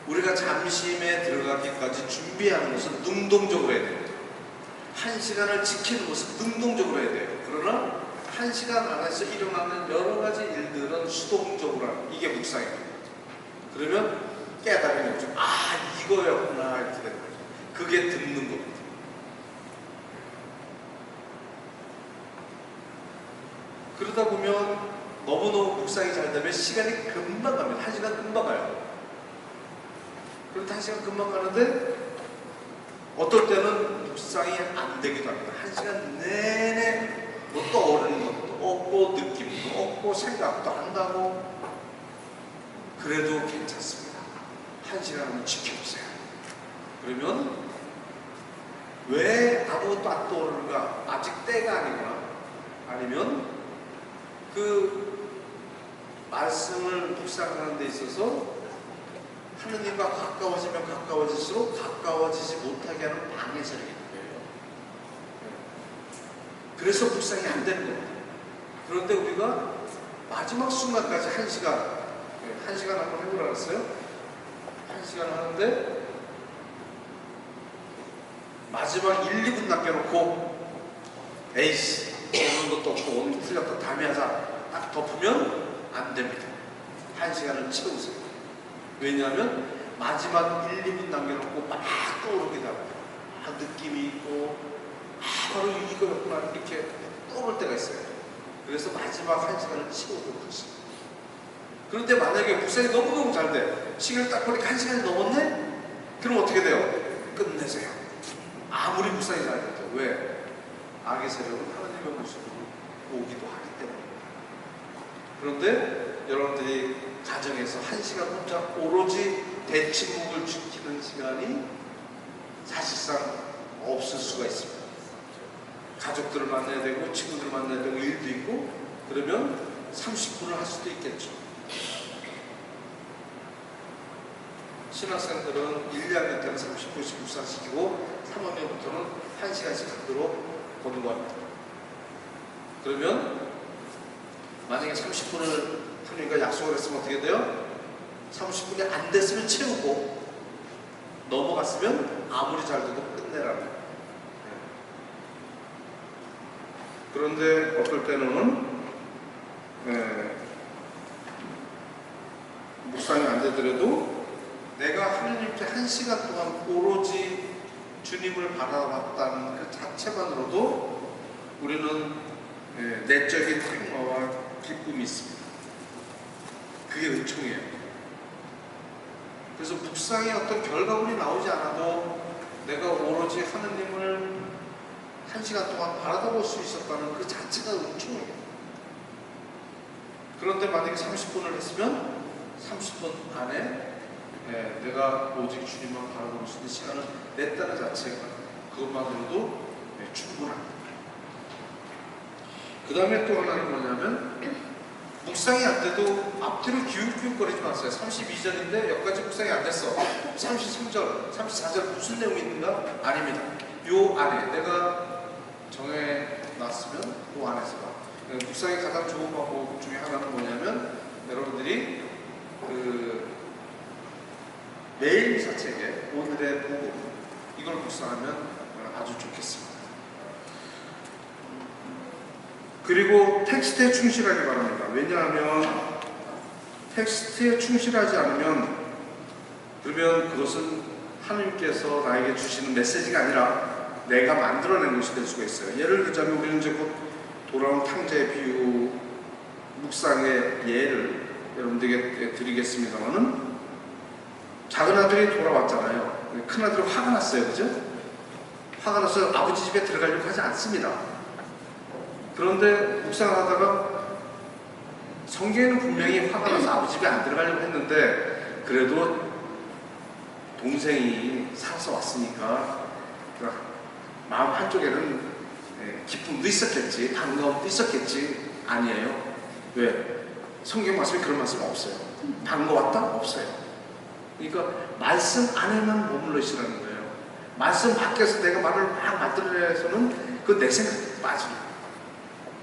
우리가 잠심에 들어가기까지 준비하는 것은 능동적으로 해야 됩니다. 1시간을 지키는 것은 능동적으로 해야 돼요. 그러나 1시간 안에서 일어나는 여러 가지 일들은 수동적으로 하는, 이게 묵상입니다. 그러면 깨달음이 오죠. 이거였구나, 이렇게 되는 거죠. 그게 듣는 겁니다. 그러다 보면 너무너무 묵상이 잘 되면 시간이 금방 갑니다. 1시간 금방 가요. 그런데 1시간 금방 가는데 어떨 때는 묵상이 안 되기도 합니다. 1시간 내내 뭐 떠오르는 것도 없고 느낌도 없고 생각도 한다고. 그래도 괜찮습니다. 1시간 한번 지켜보세요. 그러면 왜 아무것도 안 떠오르는가? 아직 때가 아니구나. 아니면 그 말씀을 묵상하는 데 있어서 하느님과 가까워지면 가까워질수록 가까워지지 못하게 하는 방해설이 있는 거예요. 그래서 묵상이 안 되는 겁니다. 그런데 우리가 마지막 순간까지 1시간 한번 해보라 그랬어요. 1시간 하는데 마지막 1, 2분 남겨놓고 에이씨 오는 것도 없고 오늘 틀렸다 다음에 하자 딱 덮으면 안 됩니다. 1시간을 채우세요. 왜냐하면 마지막 1, 2분 남겨놓고 막 떠오르기도 하고 느낌이 있고 바로 이거였구나 이렇게 떠오를 때가 있어요. 그래서 마지막 1시간을 채우도록 하십니다. 그런데 만약에 묵상이 너무너무 잘 돼. 시간을 딱 보니까 1시간이 넘었네? 그럼 어떻게 돼요? 끝내세요. 아무리 묵상이 잘 돼도. 왜? 악의 세력은 하나님의 모습으로 오기도 하기 때문입니다. 그런데 여러분들이 가정에서 1시간 혼자 오로지 대침묵을 지키는 시간이 사실상 없을 수가 있습니다. 가족들을 만나야 되고 친구들을 만나야 되고 일도 있고 그러면 30분을 할 수도 있겠죠. 신학생들은 1, 2학년 때는 30분씩 묵상시키고 3학년부터는 1시간씩 하도록 권고합니다. 그러면 만약에 30분을 하니까 약속을 했으면 어떻게 돼요? 30분이 안 됐으면 채우고 넘어갔으면 아무리 잘 돼도 끝내라는. 그런데 어떨 때는 묵상이 안 되더라도 내가 하느님께 1시간 동안 오로지 주님을 바라봤다는 그 자체만으로도 우리는 내적인 평화와 기쁨이 있습니다. 그게 은총이에요. 그래서 묵상의 어떤 결과물이 나오지 않아도 내가 오로지 하느님을 1시간 동안 바라볼 수 있었다는 그 자체가 은총이에요. 그런데 만약에 30분을 했으면 30분 안에 내가 오직 주님만 바라볼 수 있는 시간을 냈다는 자체가 그것만으로도 충분합니다. 그 다음에 또 하나는 뭐냐면 묵상이 안 돼도 앞뒤로 기웃기웃거리지 마세요. 32절인데 여기까지 묵상이 안 됐어. 33절, 34절 무슨 내용이 있는가? 아닙니다. 요 안에 내가 정해놨으면 그 안에서 봐. 묵상이 가장 좋은 방법 중에 하나는 뭐냐면 여러분들이 매일 미사책에 오늘의 복음 이걸 묵상하면 아주 좋겠습니다. 그리고 텍스트에 충실하기 바랍니다. 왜냐하면 텍스트에 충실하지 않으면 그러면 그것은 하나님께서 나에게 주시는 메시지가 아니라 내가 만들어낸 것이 될 수가 있어요. 예를 들자면 우리는 이제 곧 돌아온 탕자의 비유 묵상의 예를 여러분들에게 드리겠습니다만은 작은 아들이 돌아왔잖아요. 큰 아들이 화가 났어요. 그죠? 화가 나서 아버지 집에 들어가려고 하지 않습니다. 그런데 묵상을 하다가 성경에는 분명히 화가 나서 아버지 집에 안 들어가려고 했는데 그래도 동생이 살아서 왔으니까 마음 한쪽에는 기쁨도 있었겠지, 반가움도 있었겠지. 아니에요. 왜? 성경 말씀에 그런 말씀 없어요. 반가웠다? 없어요. 그러니까 말씀 안에만 머물러 있으라는 거예요. 말씀 밖에서 내가 말을 막 만들어내서는 그 내 생각에 빠져요.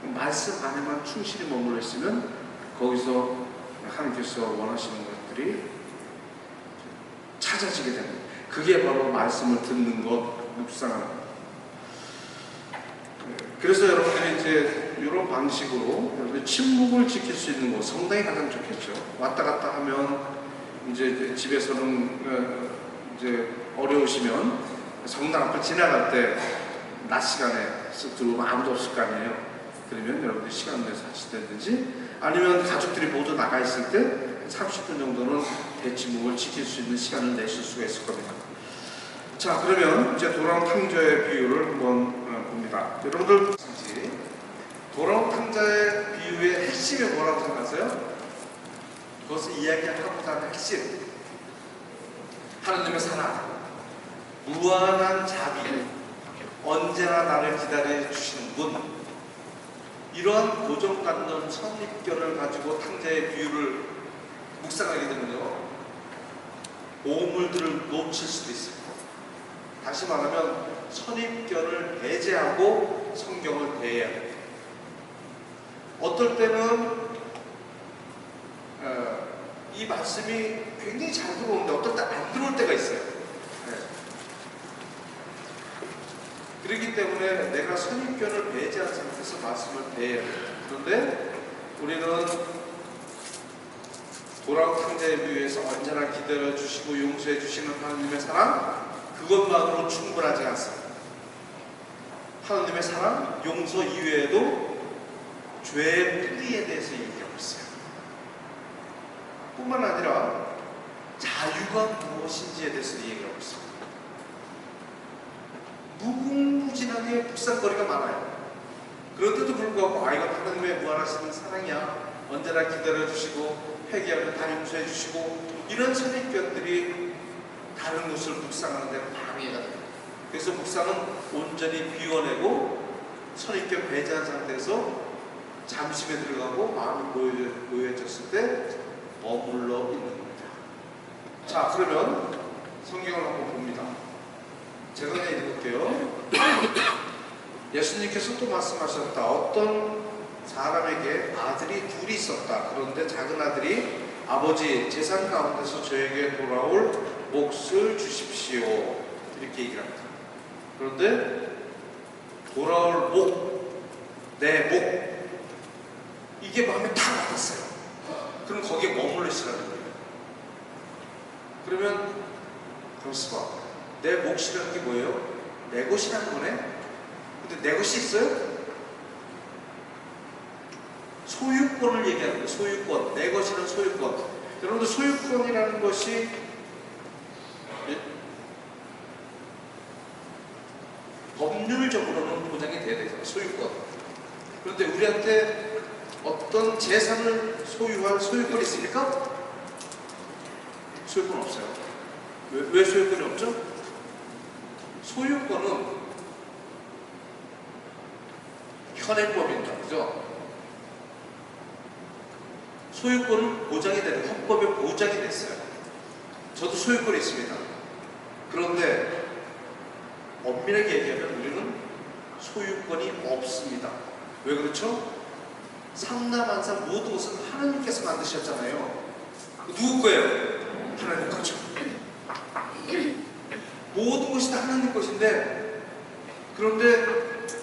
말씀 안에만 충실히 머물러 있으면 거기서 하나님께서 원하시는 것들이 찾아지게 되는 거예요. 그게 바로 말씀을 듣는 것, 묵상하는 것. 그래서 여러분들이 이제 이런 방식으로 여러분들 침묵을 지킬 수 있는 곳, 성당이 가장 좋겠죠. 왔다 갔다 하면 이제 집에서는 이제 어려우시면 성당 앞을 지나갈 때 낮 시간에 쓱 들어오면 아무도 없을 거 아니에요. 그러면 여러분들이 시간 내서 하시든지 아니면 가족들이 모두 나가 있을 때 30분 정도는 대침묵을 지킬 수 있는 시간을 내실 수가 있을 겁니다. 자, 그러면 이제 돌아온 탕자의 비유를 한번 봅니다. 여러분들 돌아온 탕자의 비유의 핵심이 뭐라고 생각하세요? 그것을 이야기하고자 하는 핵심, 하나님의 사랑, 무한한 자비, 언제나 나를 기다려 주시는 분, 이러한 고정관념, 선입견을 가지고 탕자의 비유를 묵상하게 되면요, 오물들을 놓칠 수도 있어요. 다시 말하면 선입견을 배제하고 성경을 대해야 돼요. 어떨 때는 이 말씀이 굉장히 잘 들어오는데 어떨 때 안 들어올 때가 있어요. 네. 그렇기 때문에 내가 선입견을 배제한 상태에서 말씀을 대해야 돼요. 그런데 우리는 돌아온 탕자의 비유에서 언제나 기다려 주시고 용서해 주시는 하나님의 사랑, 그것만으로 충분하지 않습니다. 하나님의 사랑, 용서 이외에도 죄의 뿌리에 대해서 얘기하고 있어요. 뿐만 아니라 자유가 무엇인지에 대해서 얘기하고 있습니다. 무궁무진하게 묵상거리가 많아요. 그런데도 불구하고 이건 하나님의 무한하신 사랑이야, 언제나 기다려주시고 회개하면 다 용서해주시고, 이런 선입견들이 다른 것을 묵상하는 데 방해가 됩니다. 그래서 묵상은 온전히 비워내고 선입견 배제한 상태에서 잠심에 들어가고 마음이 고요해졌을 때 머물러 있는 겁니다. 자, 그러면 성경을 한번 봅니다. 제가 그냥 읽을게요. 예수님께서 또 말씀하셨다. 어떤 사람에게 아들이 둘이 있었다. 그런데 작은 아들이 아버지, 재산 가운데서 저에게 돌아올 몫을 주십시오, 이렇게 얘기를 합니다. 그런데 돌아올 목, 내 목, 이게 마음에 탁 와닿았어요. 그럼 거기에 머물러 있으라는 거예요. 그러면 잠시 봐, 내 몫이라는 게 뭐예요? 내 것이라는 거네? 근데 내 것이 있어요? 소유권을 얘기하는 거예요. 소유권, 내 것이라는 소유권. 여러분들 소유권이라는 것이 법률적으로는 보장이 돼야 되잖아요. 소유권. 그런데 우리한테 어떤 재산을 소유할 소유권이 있습니까? 소유권 없어요. 왜 소유권이 없죠? 소유권은 현행법입니다. 그죠? 소유권은 보장이 되는, 헌법에 보장이 됐어요. 저도 소유권이 있습니다. 그런데 엄밀하게 얘기하면 우리는 소유권이 없습니다. 왜 그렇죠? 삼라만상 모든 것은 하나님께서 만드셨잖아요. 누구 거예요? 하나님 거죠. 모든 것이 다 하나님 것인데, 그런데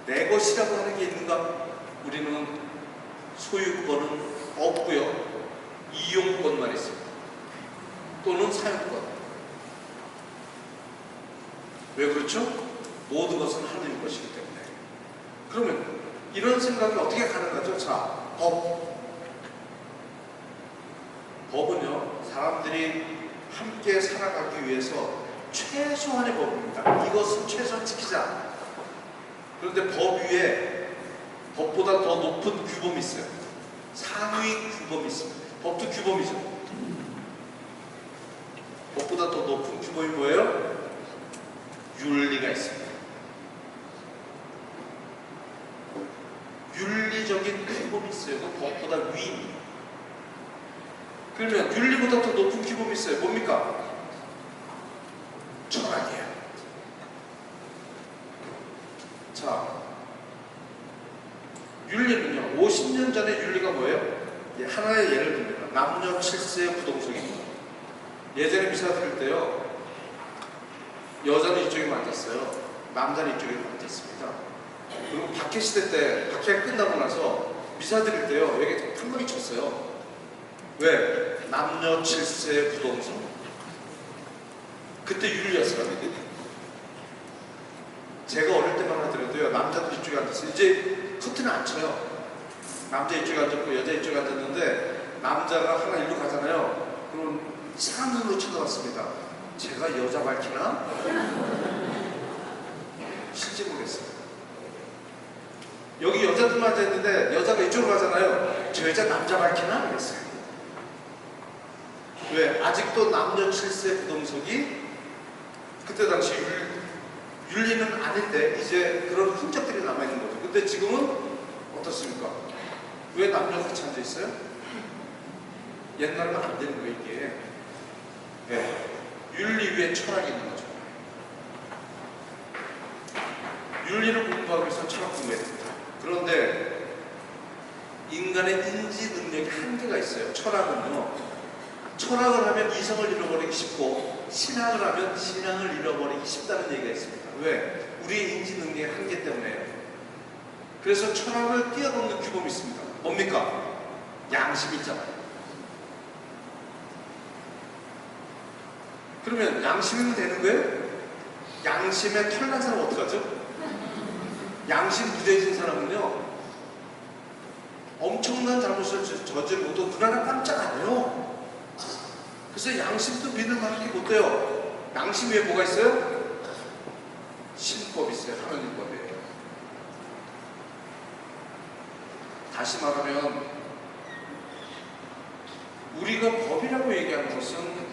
내 것이라고 하는 게 있는가? 우리는 소유권은 없고요, 이용권만 있습니다. 또는 사용권. 왜 그렇죠? 모든 것은 하나님 것이기 때문에. 그러면 이런 생각이 어떻게 가능하죠? 자, 법은요, 사람들이 함께 살아가기 위해서 최소한의 법입니다. 이것은 최소한 지키자. 그런데 법 위에 법보다 더 높은 규범이 있어요. 상위 규범이 있습니다. 법도 규범이죠. 법보다 더 높은 규범이 뭐예요? 윤리가 있습니다. 윤리적인 규범이 있어요. 그 법보다 위입니다. 그러면 윤리보다 더 높은 규범이 있어요. 뭡니까? 철학이에요. 자, 윤리는요, 50년 전의 윤리가 뭐예요? 하나의 예를 듭니다. 남녀 7세 부동석입니다. 예전에 미사 드릴 때요, 여자는 이쪽에 앉았어요. 남자는 이쪽에 앉았습니다. 그리고 박해 시대 때, 박해가 끝나고 나서 미사 드릴 때요, 여기 탐방이 쳤어요. 왜? 남녀 7세 부동석. 그때 윤리였어요. 제가 어릴 때만 하더라도요, 남자들 이쪽에 앉았어요. 이제 커튼을 안 쳐요. 남자 이쪽에 앉았고 여자 이쪽에 앉았는데, 남자가 하나 일로 가잖아요. 그럼 이상한 눈으로 쳐다봤습니다. 제가 여자 밝히나? 실제 모르겠어요. 여기 여자들만 앉아있는데 여자가 이쪽으로 가잖아요. 저 여자 남자 밝히나? 그랬어요. 왜? 아직도 남녀 7세 부동석이 그때 당시 윤리는 아닌데 이제 그런 흔적들이 남아있는 거죠. 근데 지금은 어떻습니까? 왜 남녀가 같이 앉아있어요? 옛날은 안 되는 거예요, 이게. 네. 윤리 위에 철학이 있는 거죠. 윤리를 공부하기 위해서 철학 공부해야 됩니다. 그런데 인간의 인지 능력에 한계가 있어요. 철학은요, 철학을 하면 이성을 잃어버리기 쉽고 신앙을 하면 신앙을 잃어버리기 쉽다는 얘기가 있습니다. 왜? 우리의 인지 능력의 한계 때문에요. 그래서 철학을 뛰어넘는 규범이 있습니다. 뭡니까? 양심이 있잖아요. 그러면 양심이면 되는 거예요? 양심에 털난 사람 어떡하죠? 양심 무뎌진 사람은요, 엄청난 잘못을 저지르고도 눈 하나 깜짝 안 해요. 그래서 양심도 믿을 만하게 못 돼요. 양심 위에 뭐가 있어요? 신법이 있어요. 하나님 법이에요. 다시 말하면 우리가 법이라고 얘기하는 것은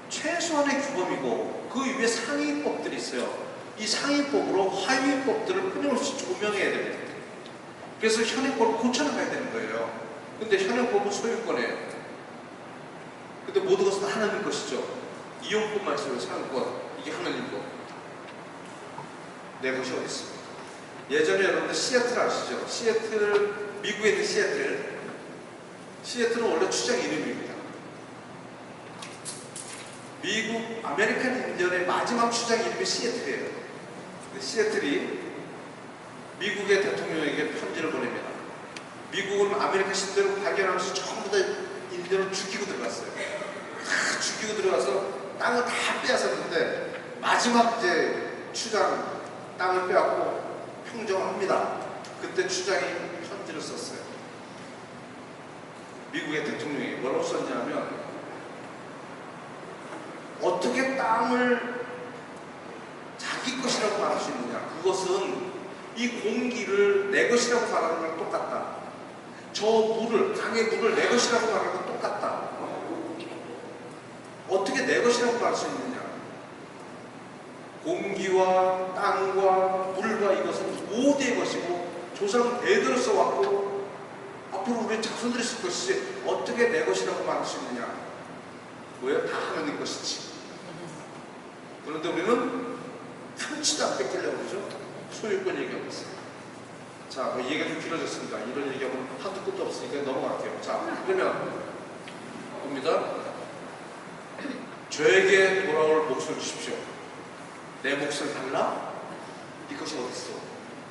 최소한의 규범이고 그 위에 상위법들이 있어요. 이 상위법으로 하위법들을 끊임없이 조명해야 됩니다. 그래서 현행법을 고쳐나가야 되는 거예요. 근데 현행법은 소유권이에요. 근데 모든 것은 하나님 것이죠. 이용법만 있어요. 상권. 이게 하나님 것. 내 것이 어디 있습니까? 예전에 여러분들 시애틀 아시죠? 시애틀, 미국에 있는 시애틀. 시애틀은 원래 추장 이름입니다. 미국 아메리칸 인디언의 마지막 추장 이름이 시애틀이에요. 시애틀이 미국의 대통령에게 편지를 보냅니다. 미국은 아메리카 신대를 발견하면서 전부 다 인디언을 죽이고 들어갔어요. 다 죽이고 들어가서 땅을 다 빼앗았는데 마지막 이제 추장 땅을 빼앗고 평정을 합니다. 그때 추장이 편지를 썼어요. 미국의 대통령이 뭐라고 썼냐면, 어떻게 땅을 자기 것이라고 말할 수 있느냐? 그것은 이 공기를 내 것이라고 말하는 거랑 똑같다. 저 물을, 강의 물을 내 것이라고 말하는 건 똑같다. 어떻게 내 것이라고 말할 수 있느냐? 공기와 땅과 물과 이것은 모두의 것이고 조상 대대로 써왔고 앞으로 우리 자손들이 쓸 것이지 어떻게 내 것이라고 말할 수 있느냐? 뭐예요? 다 하나님 것이지. 그런데 우리는 편치도 안 뺏기려고 그러죠? 소유권 얘기하고 있어요. 자, 뭐 얘기가 좀 길어졌습니다. 이런 얘기하면 한두 끝도 없으니까 넘어갈게요. 자, 그러면 봅니다. 저에게 돌아올 몫을 주십시오. 내 몫을 달라? 네 것이 어딨어?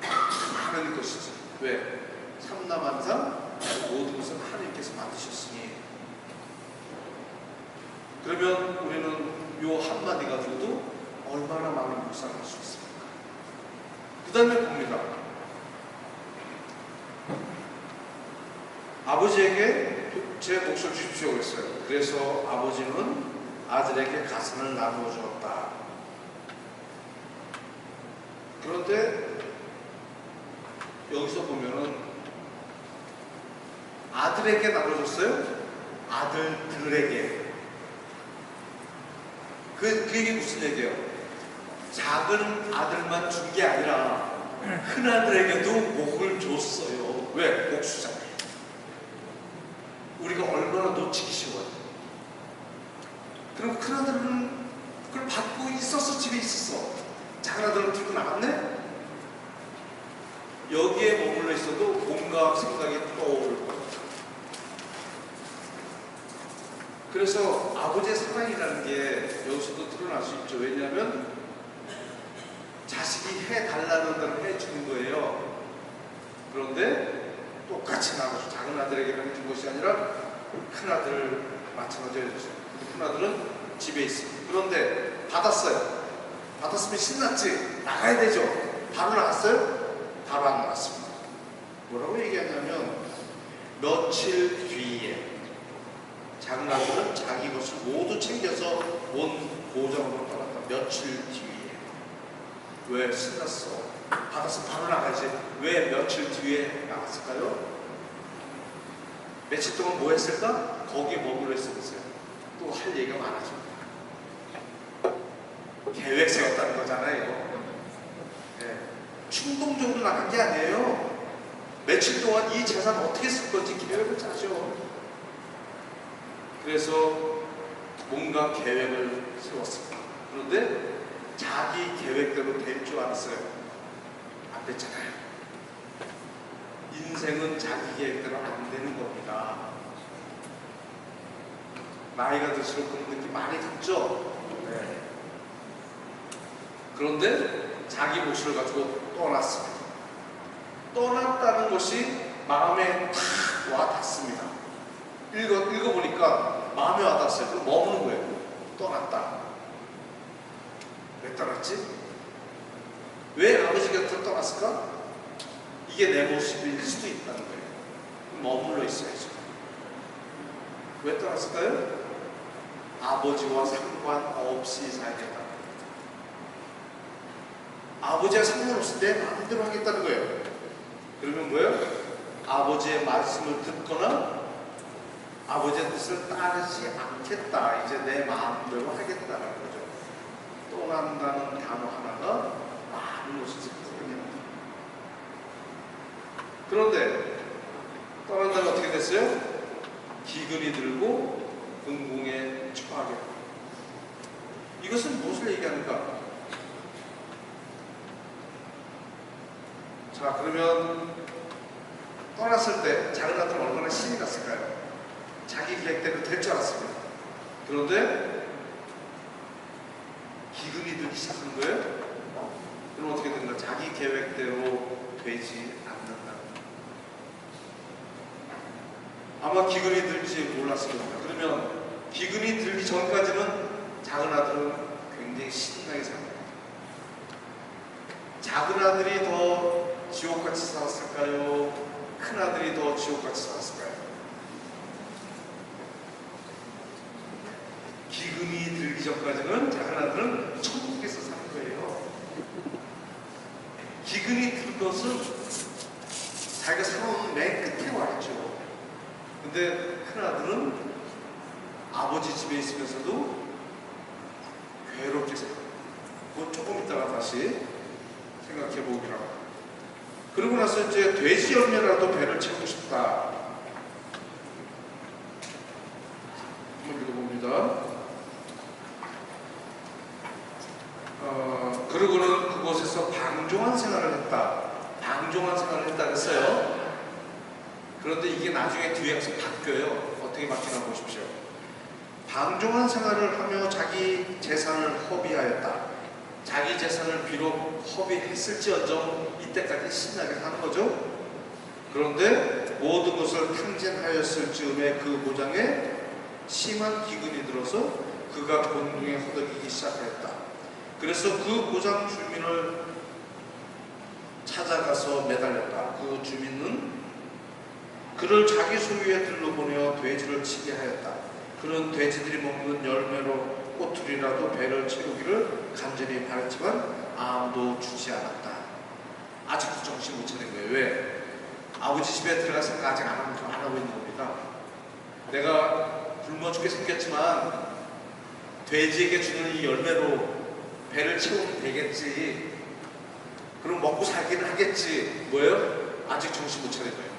하나님 것이지. 왜? 삼남한상 모든 것은 하나님께서 만드셨으니. 그러면 우리는 요 한마디 가지고도 얼마나 많은 묵상을 할 수 있습니까? 그 다음에 봅니다. 아버지에게 제 몫을 주십시오 그랬어요. 그래서 아버지는 아들에게 가산을 나누어 주었다. 그런데 여기서 보면은 아들에게 나눠줬어요? 아들들에게. 그 얘기 무슨 얘기예요? 작은 아들만 준 게 아니라 큰 아들에게도 복을 줬어요. 왜? 복수잖아요. 우리가 얼마나 놓치기 쉬워요. 그럼 큰 아들은 그걸 받고 있었어, 집에 있었어. 작은 아들은 들고 나갔네? 여기에 머물러 있어도 뭔가 생각이 떠오를 거예요. 그래서 아버지의 사랑이라는 게 여기서도 드러날 수 있죠. 왜냐하면 자식이 해달라는 대로 해주는 거예요. 그런데 똑같이 나눠서 작은 아들에게만 해준 것이 아니라 큰 아들 마찬가지로 해줬어요. 큰 아들은 집에 있어요. 그런데 받았어요. 받았으면 신났지. 나가야 되죠. 바로 나갔어요? 바로 안 나갔습니다. 뭐라고 얘기하냐면 며칠 뒤에 작은 아들은 자기 것을 모두 챙겨서 온 고장으로 떠났다. 며칠 뒤에. 왜? 신났어. 받아서 바로 나가지. 왜 며칠 뒤에 나갔을까요? 며칠 동안 뭐 했을까? 거기에 머물러 있었어요. 또 할 얘기가 많아집니다. 계획 세웠다는 거잖아요. 네. 충동적으로 나간 게 아니에요. 며칠 동안 이 재산 어떻게 쓸 건지 계획을 짜죠. 그래서 뭔가 계획을 세웠습니다. 그런데 자기 계획대로 될 줄 알았어요. 안 됐잖아요. 인생은 자기 계획대로 안 되는 겁니다. 나이가 들수록 그런 느낌 많이 듣죠? 네. 그런데 자기 몫을 가지고 떠났습니다. 떠났다는 것이 마음에 탁 와 닿습니다. 읽어보니까 마음에 와 닿았어요. 그럼 머무는 거예요. 떠났다. 왜 떠났지? 왜 아버지 곁으로 떠났을까? 이게 내 모습일 수도 있다는 거예요. 머물러 있어야죠. 왜 떠났을까요? 아버지와 상관없이 살겠다. 아버지와 상관없이 내 마음대로 하겠다는 거예요. 그러면 뭐예요? 아버지의 말씀을 듣거나 아버지의 뜻을 따르지 않겠다. 이제 내 마음대로 하겠다는 거죠. 떠난다는 단어 하나가 많은 것을 뜻합니다. 그런데 떠난다가 어떻게 됐어요? 기근이 들고 궁궁에 처하게. 이것은 무엇을 얘기하는가? 자, 그러면 떠났을 때 작은 아들은 얼마나 신이 났을까요? 자기 계획대로 될 줄 알았습니다. 그런데 기근이 들기 시작한 거예요. 그럼 어떻게 된가? 자기 계획대로 되지 않는다. 아마 기근이 들지 몰랐을 겁니다. 그러면 기근이 들기 전까지는 작은 아들은 굉장히 신나게 삽니다. 작은 아들이 더 지옥같이 살았을까요? 큰 아들이 더 지옥같이 살았을까요? 기근이 들기 전까지는 작은 아들은 천국에서 사는 거예요. 기근이 들 것은 자기가 살아오는 맨 끝에 와 있죠. 근데 큰 아들은 아버지 집에 있으면서도 괴롭게 살아요. 그거 조금 이따가 다시 생각해 보기로 하고. 그러고 나서 이제 돼지 열매라도 배를 채우고 싶다. 한번 읽어봅니다. 그러고는 그곳에서 방종한 생활을 했다. 방종한 생활을 했다 그랬어요. 그런데 이게 나중에 뒤에 가서 바뀌어요. 어떻게 바뀌나 보십시오. 방종한 생활을 하며 자기 재산을 허비하였다. 자기 재산을 비록 허비했을지언정 이때까지 신나게 사는 거죠. 그런데 모든 것을 탕진하였을 즈음에 그 고장에 심한 기근이 들어서 그가 곤궁에 허덕이기 시작하였다. 그래서 그 고장 주민을 찾아가서 매달렸다. 그 주민은 그를 자기 소유의 들로 보내어 돼지를 치게 하였다. 그는 돼지들이 먹는 열매로 꼬투리라도 배를 채우기를 간절히 바랐지만 아무도 주지 않았다. 아직도 정신 못 차린 거예요. 왜? 아버지 집에 들어갈 생각 아직 안 하고 있는 겁니다. 내가 굶어 죽게 생겼지만 돼지에게 주는 이 열매로 배를 채우면 되겠지. 그럼 먹고 살기는 하겠지. 뭐예요? 아직 정신 못 차린 거예요.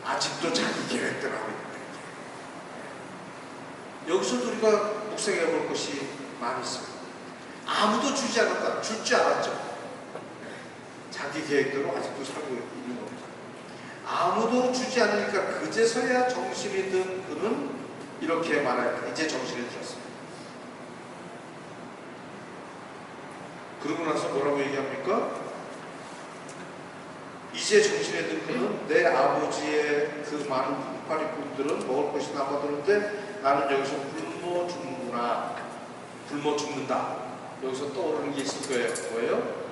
아직도 자기 계획대로 하고 있는 거예요. 여기서도 우리가 묵상해 볼 것이 많이 있습니다. 아무도 주지 않았다. 줄 줄 알았죠. 자기 계획대로 아직도 살고 있는 겁니다. 아무도 주지 않으니까 그제서야 정신이 든 그는 이렇게 말합니다. 이제 정신이 들었습니다. 그러고 나서 뭐라고 얘기합니까? 이제 정신이 든 그는 내 아버지의 그 많은 파리꾼들은 먹을 것이 남아도는데 나는 여기서 굶어 죽는구나. 굶어 죽는다. 여기서 떠오르는 게 있을 거예요. 뭐예요?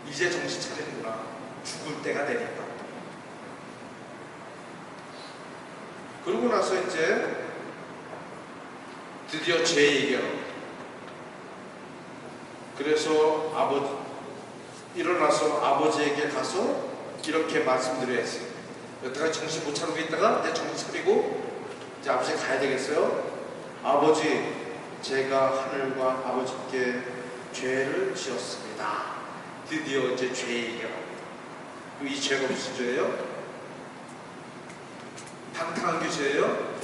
이제 정신 차리는구나. 죽을 때가 되니까. 그러고 나서 이제 드디어 죄 얘기합니다. 그래서 일어나서 아버지에게 가서 이렇게 말씀드려야지. 여태까지 정신 못 차리고 있다가 이제 정신 차리고 이제 아버지에 가야 되겠어요. 아버지, 제가 하늘과 아버지께 죄를 지었습니다. 드디어 이제 죄 얘기합니다. 이 죄가 무슨 죄예요? 방탕한 게 죄예요?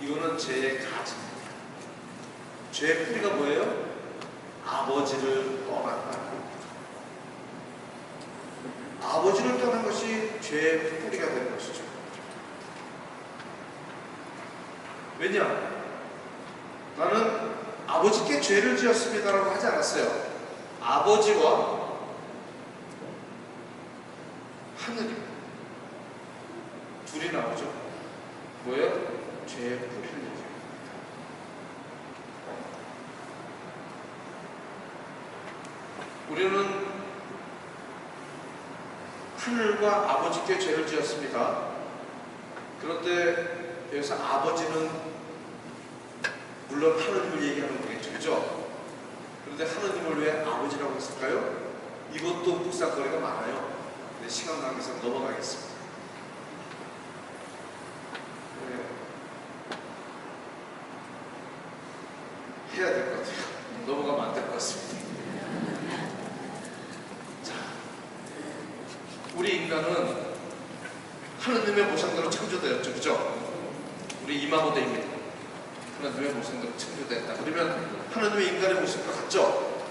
이거는 죄의 가지입니다. 죄의 뿌리가 뭐예요? 아버지를 떠났다. 아버지를 떠난 것이 죄의 뿌리가 되는 것이죠. 왜냐? 나는 아버지께 죄를 지었습니다라고 하지 않았어요. 아버지와 하느님 둘이 나오죠. 뭐예요? 죄의 뿌리를 얘기합니다. 우리는 하늘과 아버지께 죄를 지었습니다. 그런데 여기서 아버지는 물론 하느님을 얘기하는 거겠죠. 그죠? 그런데 하느님을 왜 아버지라고 했을까요? 이것도 묵상거리가 많아요. 근데 시간 관계상 넘어가겠습니다. 해야 될 것 같아요. 넘어가면 안 될 것 같습니다. 자, 우리 인간은 하느님의 모상대로 창조되었죠. 그죠? 우리 이마고대입니다. 하나님의 모습으로 창조됐다. 그러면 하나님의 인간의 모습과 같죠?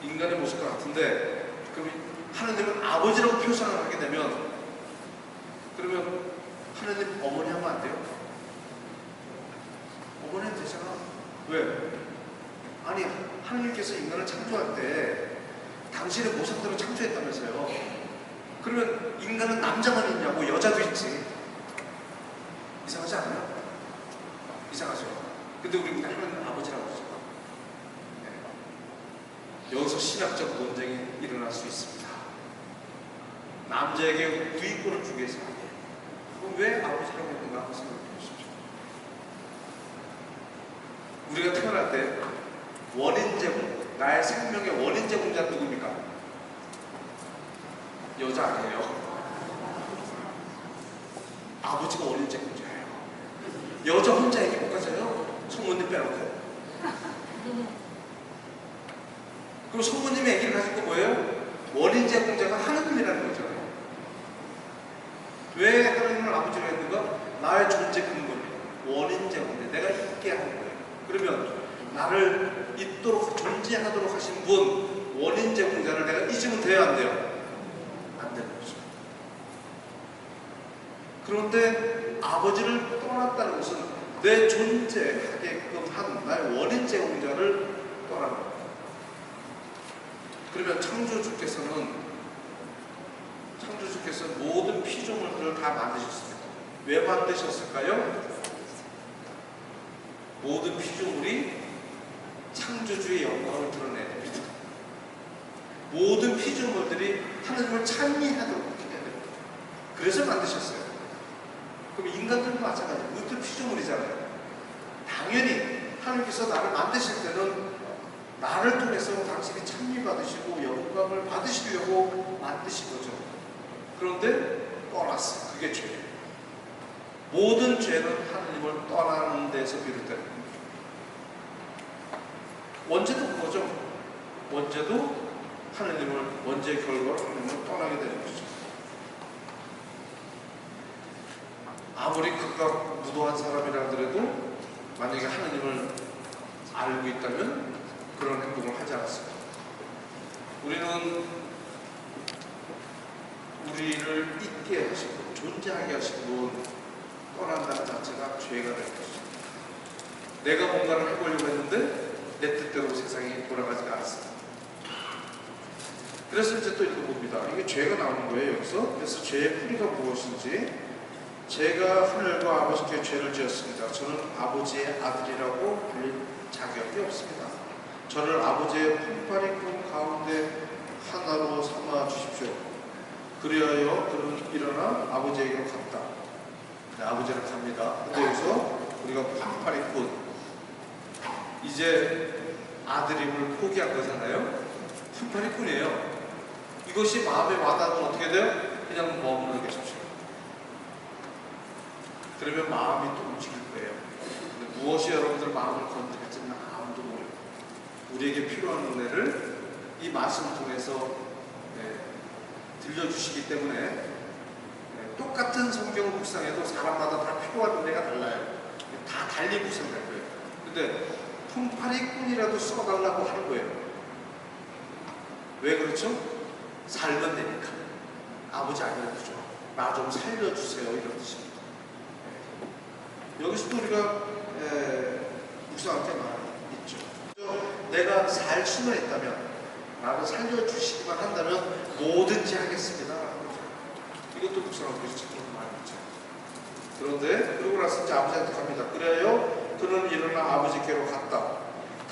인간의 모습과 같은데, 그럼 하나님은 아버지라고 표현을 하게 되면, 그러면 하나님 어머니 하면 안 돼요? 어머니 하면 되잖아. 왜? 아니, 하나님께서 인간을 창조할 때 당신의 모습대로 창조했다면서요. 그러면 인간은 남자만 있냐고? 여자도 있지. 이상하지 않아요? 이상하죠. 근데 우리 하나님 아버지라고 하죠. 네. 여기서 신학적 논쟁이 일어날 수 있습니다. 남자에게 우위권을 주기 위해서 그럼 왜 아버지라고 했는가 한번 생각해 보십시오. 우리가 태어날 때 원인 제공, 나의 생명의 원인 제공자는 누굽니까? 여자 아니에요. 아버지가 원인 제공자예요. 여자 혼자 애기 못 가져요. 성모님 빼놓고. 그럼 성모님의 애기를 가진 거 뭐예요? 원인 제공자가 하느님이라는 거잖아요. 왜 하느님을 아버지로 했는가? 나의 존재 근본이에요. 원인 제공자. 내가 있게 하는 거예요. 그러면 나를 있도록 존재하도록 하신 분, 원인 제공자를 내가 잊으면 돼요, 안 돼요? 안 되는 거죠. 그런데 아버지를 떠났다는 것은 내 존재하게끔 한 나의 원인 제공자를 떠나는 거예요. 그러면 창조주께서 모든 피조물들을 다 만드셨습니다. 왜 만드셨을까요? 모든 피조물이 창조주의 영광을 드러내야 됩니다. 모든 피조물들이 하나님을 찬미하도록 해야 됩니다. 그래서 만드셨어요. 그럼 인간들도 마찬가지예요. 우리도 피조물이잖아요. 당연히 하나님께서 나를 만드실 때는 나를 통해서 당신이 찬미받으시고 영광을 받으시려고 만드신 거죠. 그런데 떠났어요. 그게 죄예요. 모든 죄는 하나님을 떠나는 데서 비롯된 겁니다. 원죄도 그거죠. 원죄도 하나님을, 원죄의 결과로 하나님을 떠나게 되는 거죠. 아무리 극악 무도한 사람이라 하더라도 만약에 하나님을 알고 있다면 그런 행동을 하지 않았습니다. 우리는 우리를 있게 하시고 존재하게 하시고 떠난다는 자체가 죄가 되는 것이죠. 내가 뭔가를 해보려고 했는데 내 뜻대로 세상이 돌아가지가 않습니다. 그래서 이제 또 읽어봅니다. 이게 죄가 나오는 거예요, 여기서. 그래서 죄의 뿌리가 무엇인지. 제가 하늘과 아버지께 죄를 지었습니다. 저는 아버지의 아들이라고 불릴 자격이 없습니다. 저를 아버지의 품팔이 꿈 가운데 하나로 삼아 주십시오. 그리하여 그는 일어나 아버지에게로 갔다. 네, 아버지를 갑니다. 근데 여기서 우리가 품팔이 꿈, 이제 아들임을 포기한 거잖아요. 품팔이 꿈이에요. 이것이 마음에 와닿으면 어떻게 돼요? 그냥 머무르게 계십시오. 그러면 마음이 또 움직일 거예요. 근데 무엇이 여러분들 마음을 건드릴지는 아무도 모르고, 우리에게 필요한 은혜를 이 말씀을 통해서 들려주시기 때문에 똑같은 성경을 묵상해도 사람마다 다 필요한 은혜가 달라요. 다 달리 묵상할 거예요. 근데 품팔이꾼이라도 써달라고 하는 거예요. 왜 그렇죠? 살면 되니까. 아버지 알려주죠. 나 좀 살려주세요. 이런 뜻입니다. 여기서도 우리가 묵상할 때 많이 있죠. 내가 살 수만 있다면, 나를 살려주시기만 한다면 뭐든지 하겠습니다. 이것도 묵상하고 계시죠. 많이 있죠. 그런데 그러고 나서 이제 아버지한테 갑니다. 그래요 그는 일어나 아버지께로 갔다.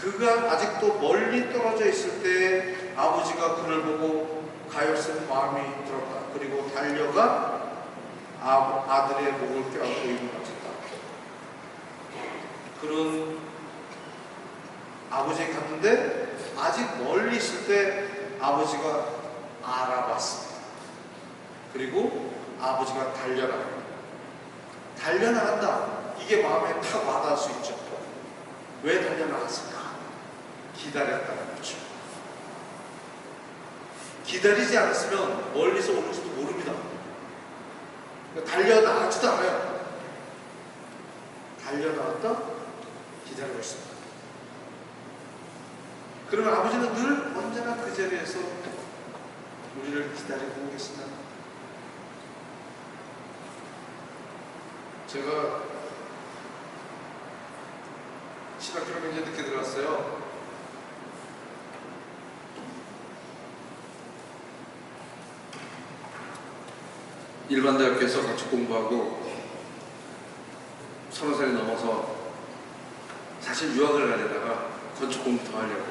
그가 아직도 멀리 떨어져 있을 때 아버지가 그를 보고 가엾은 마음이 들었다. 그리고 달려가 아들의 목을 껴안고 입을 맞췄다. 그는 아버지에 갔는데 아직 멀리 있을 때 아버지가 알아봤습니다. 그리고 아버지가 달려나간다. 이게 마음에 탁 와닿을 수 있죠. 왜 달려나갔을까? 기다렸다는 거죠. 기다리지 않았으면 멀리서 오는지도 모릅니다. 달려나가지도 않아요. 달려나갔다 기다리고 있습니다. 그러면 아버지는 늘 언제나 그 자리에서 우리를 기다리고 계신다. 제가 신학교를 굉장히 늦게 들어갔어요. 일반 대학교에서 같이 공부하고 30살이 넘어서 사실 유학을 가려다가 건축 공부 더 하려고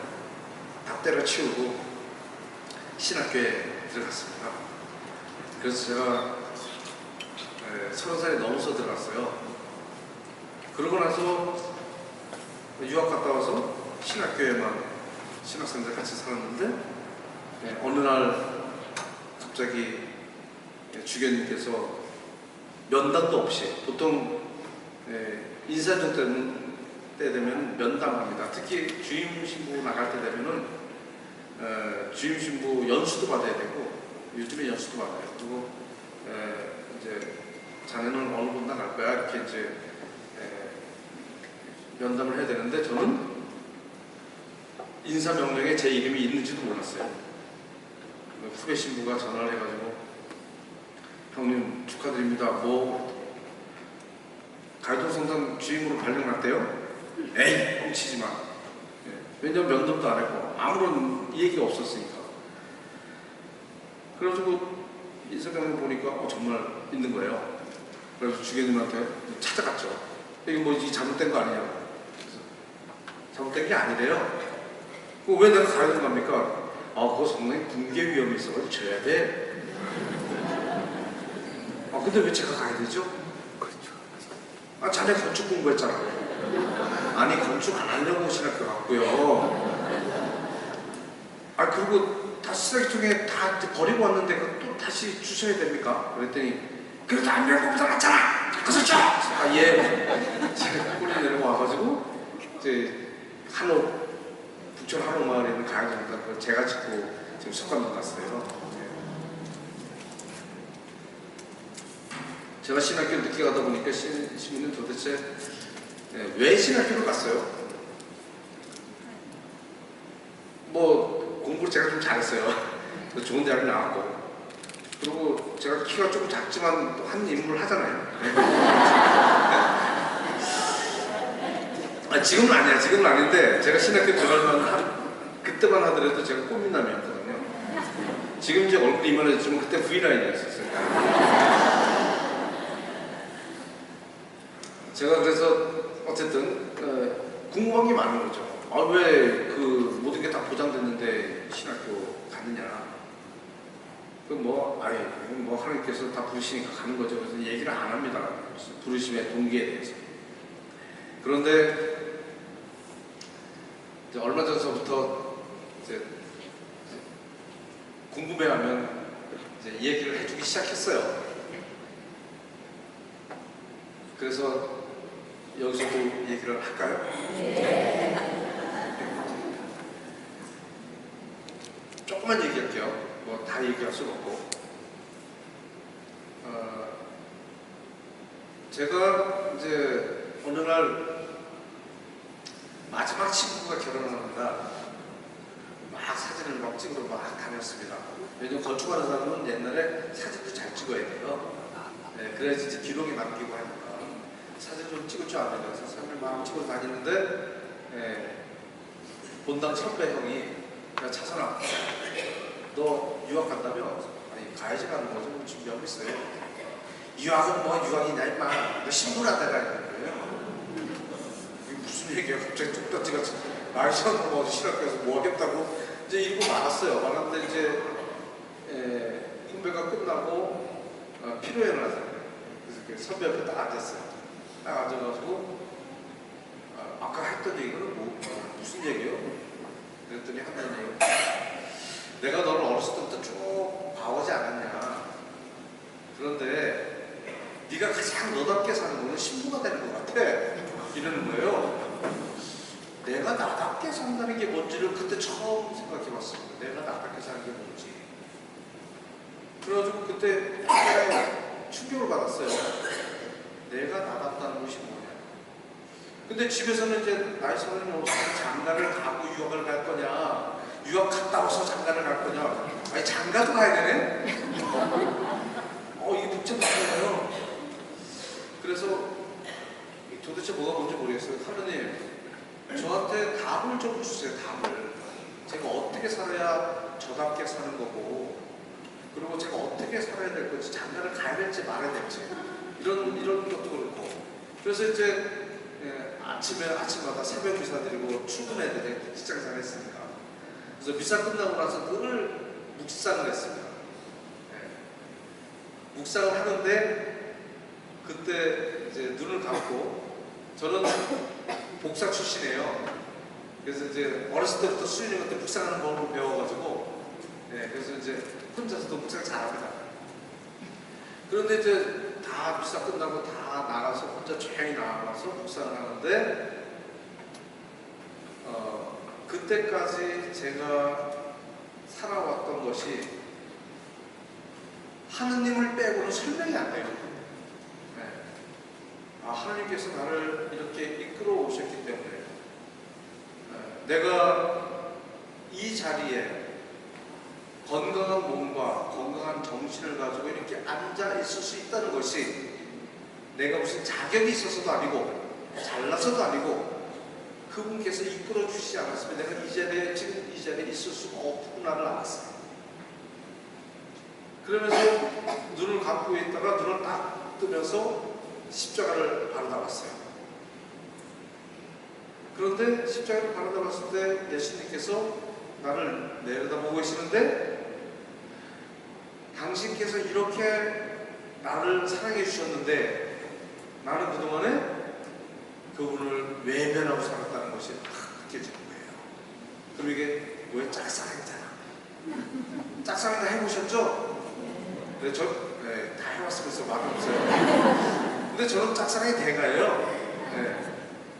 다 때려치우고 신학교에 들어갔습니다. 그래서 제가 30살이 넘어서 들어갔어요. 그러고 나서 유학 갔다 와서 신학교에만 신학생들 같이 살았는데 어느 날 갑자기 주교님께서 면담도 없이, 보통 인사정 때 되면 면담합니다. 특히 주임 신부 나갈 때 되면은 주임 신부 연수도 받아야 되고, 요즘에 연수도 받아요. 그리고 이제 자네는 어느 곳 나갈 거야 이렇게 이제 면담을 해야 되는데, 저는 인사 명령에 제 이름이 있는지도 몰랐어요. 후배 신부가 전화를 해가지고 형님 축하드립니다. 뭐 가요동성당 주임으로 발령났대요? 에이 뻥치지 마. 왜냐면 면담도 안 했고 아무런 얘기가 없었으니까. 그래가지고 인사명령 보니까 정말 있는 거예요. 그래서 주교님한테 찾아갔죠. 이게 뭐 이게 잘못된 거 아니냐고. 잘못된 게 아니래요. 왜 내가 가야 되는 겁니까? 그거 상당히 붕괴 위험이 있어가지고 져야 돼. 근데 왜 제가 가야 되죠? 그렇죠. 자네 건축 공부했잖아. 아니 건축 안 하려고 신학교 갔고요. 아 그리고 다 쓰레기 통에 다 버리고 왔는데 또 다시 주셔야 됩니까? 그랬더니 그래도 안 열고 보다 낫잖아. 가서 줘. 아 예. 제가 꼴이 내려와가지고 이제 한옥 북촌 한옥마을에 있는 가야금단 제가 짓고 지금 석관도 갔어요. 제가 신학교를 늦게 가다 보니까 시민은 도대체 왜 신학교를 갔어요? 뭐 공부를 제가 좀 잘했어요. 좋은 대학을 나왔고 그리고 제가 키가 좀 작지만 또 한 인물 하잖아요. 아, 지금은 아니야. 지금은 아닌데 제가 신학교 들어가면 그때만 하더라도 제가 꽃미남이었거든요. 지금 이제 얼굴이 이만해졌지만 그때 V라인이었었어요. 제가 그래서 어쨌든 궁금한 게 많은 거죠. 아, 왜 그 모든 게 다 보장됐는데 신학교 갔느냐? 그 뭐 아예 뭐 하나님께서 다 부르시니까 가는 거죠. 그래서 얘기를 안 합니다. 부르심의 동기에 대해서. 그런데 이제 얼마 전서부터 이제 궁금해하면 이제 얘기를 해주기 시작했어요. 그래서 여기서도 얘기를 할까요? 네. 조금만 얘기할게요. 뭐 다 얘기할 수는 없고. 제가 이제 어느 날 마지막 친구가 결혼을 합니다. 막 사진을 막 찍으러 막 다녔습니다. 왜냐면 건축하는 사람은 옛날에 사진도 잘 찍어야 돼요. 네, 그래야지 이제 기록이 남기고 하니까. 사진 좀 찍을 줄 압니다. 그래서 사진을 막 찍으러 다니는데 본당 선배 형이 야 차선아 너 유학 간다며? 아니 가야지 가는 거죠. 뭐 준비하고 있어요. 유학은 뭐 유학이냐 임마. 너 신분한다가 있는 거예요. 이게 무슨 얘기야. 갑자기 뚝딱지가 날씨가 뭐 신학교에서 뭐 하겠다고 이제 이러고 말았어요. 말았는데 이제 훈배가 끝나고 피로연을 하잖아요. 그래서 선배 옆에 딱 앉았어요. 딱 앉아가지고 아까 했던 얘기는 무슨 얘기요? 그랬더니 하는 얘기 내가 너를 어렸을 때부터 쭉 봐오지 않았냐. 그런데 네가 가장 너답게 사는 거는 신부가 되는 것 같아. 이러는 거예요. 내가 나답게 산다는 게 뭔지를 그때 처음 생각해봤습니다. 내가 나답게 사는 게 뭔지. 그래가지고 그때 충격을 받았어요. 내가 나답다는 것이 뭐냐. 근데 집에서는 이제 나이 35살 장가를 가고 유학을 갈 거냐, 유학 갔다 와서 장가를 갈 거냐. 아니 장가도 가야 되네? 이게 복잡하잖아요. 그래서 도대체 뭐가 뭔지 모르겠어요. 하느님 저한테 답을 좀 주세요. 답을. 제가 어떻게 살아야 저답게 사는 거고, 그리고 제가 어떻게 살아야 될 건지, 장가를 가야 될지 말아야 될지, 이런 것도 그렇고. 그래서 이제 아침마다 새벽 미사 드리고 출근해야 돼. 직장생활 했으니까. 그래서 미사 끝나고 나서 늘 묵상을 했습니다. 묵상을 하는데 그때 이제 눈을 감고, 저는 복사 출신이에요. 그래서 이제 어렸을 때부터 수련님한테 묵상하는 법을 배워가지고, 그래서 이제 혼자서도 묵상 잘합니다. 그런데 이제 다 미사 끝나고 다 나가서 혼자 조용히 나가서 묵상을 하는데, 그때까지 제가 살아왔던 것이 하느님을 빼고는 설명이 안 돼요. 하나님께서 나를 이렇게 이끌어 오셨기 때문에 내가 이 자리에 건강한 몸과 건강한 정신을 가지고 이렇게 앉아 있을 수 있다는 것이 내가 무슨 자격이 있어서도 아니고 잘나서도 아니고 그분께서 이끌어 주시지 않았으면 내가 지금 이 자리에 있을 수가 없구나를 알았어요. 그러면서 눈을 감고 있다가 눈을 딱 뜨면서 십자가를 바라다봤어요. 그런데 십자가를 바라다봤을 때 예수님께서 나를 내려다보고 계시는데, 당신께서 이렇게 나를 사랑해 주셨는데 나는 그동안에 그분을 외면하고 살았다는 것이 딱 느껴지는 거예요. 그럼 이게 왜 짝사랑이잖아. 짝사랑 다 해보셨죠? 네, 다 해봤으면서 말은 없어요. 근데 저는 짝사랑이 대가예요. 네,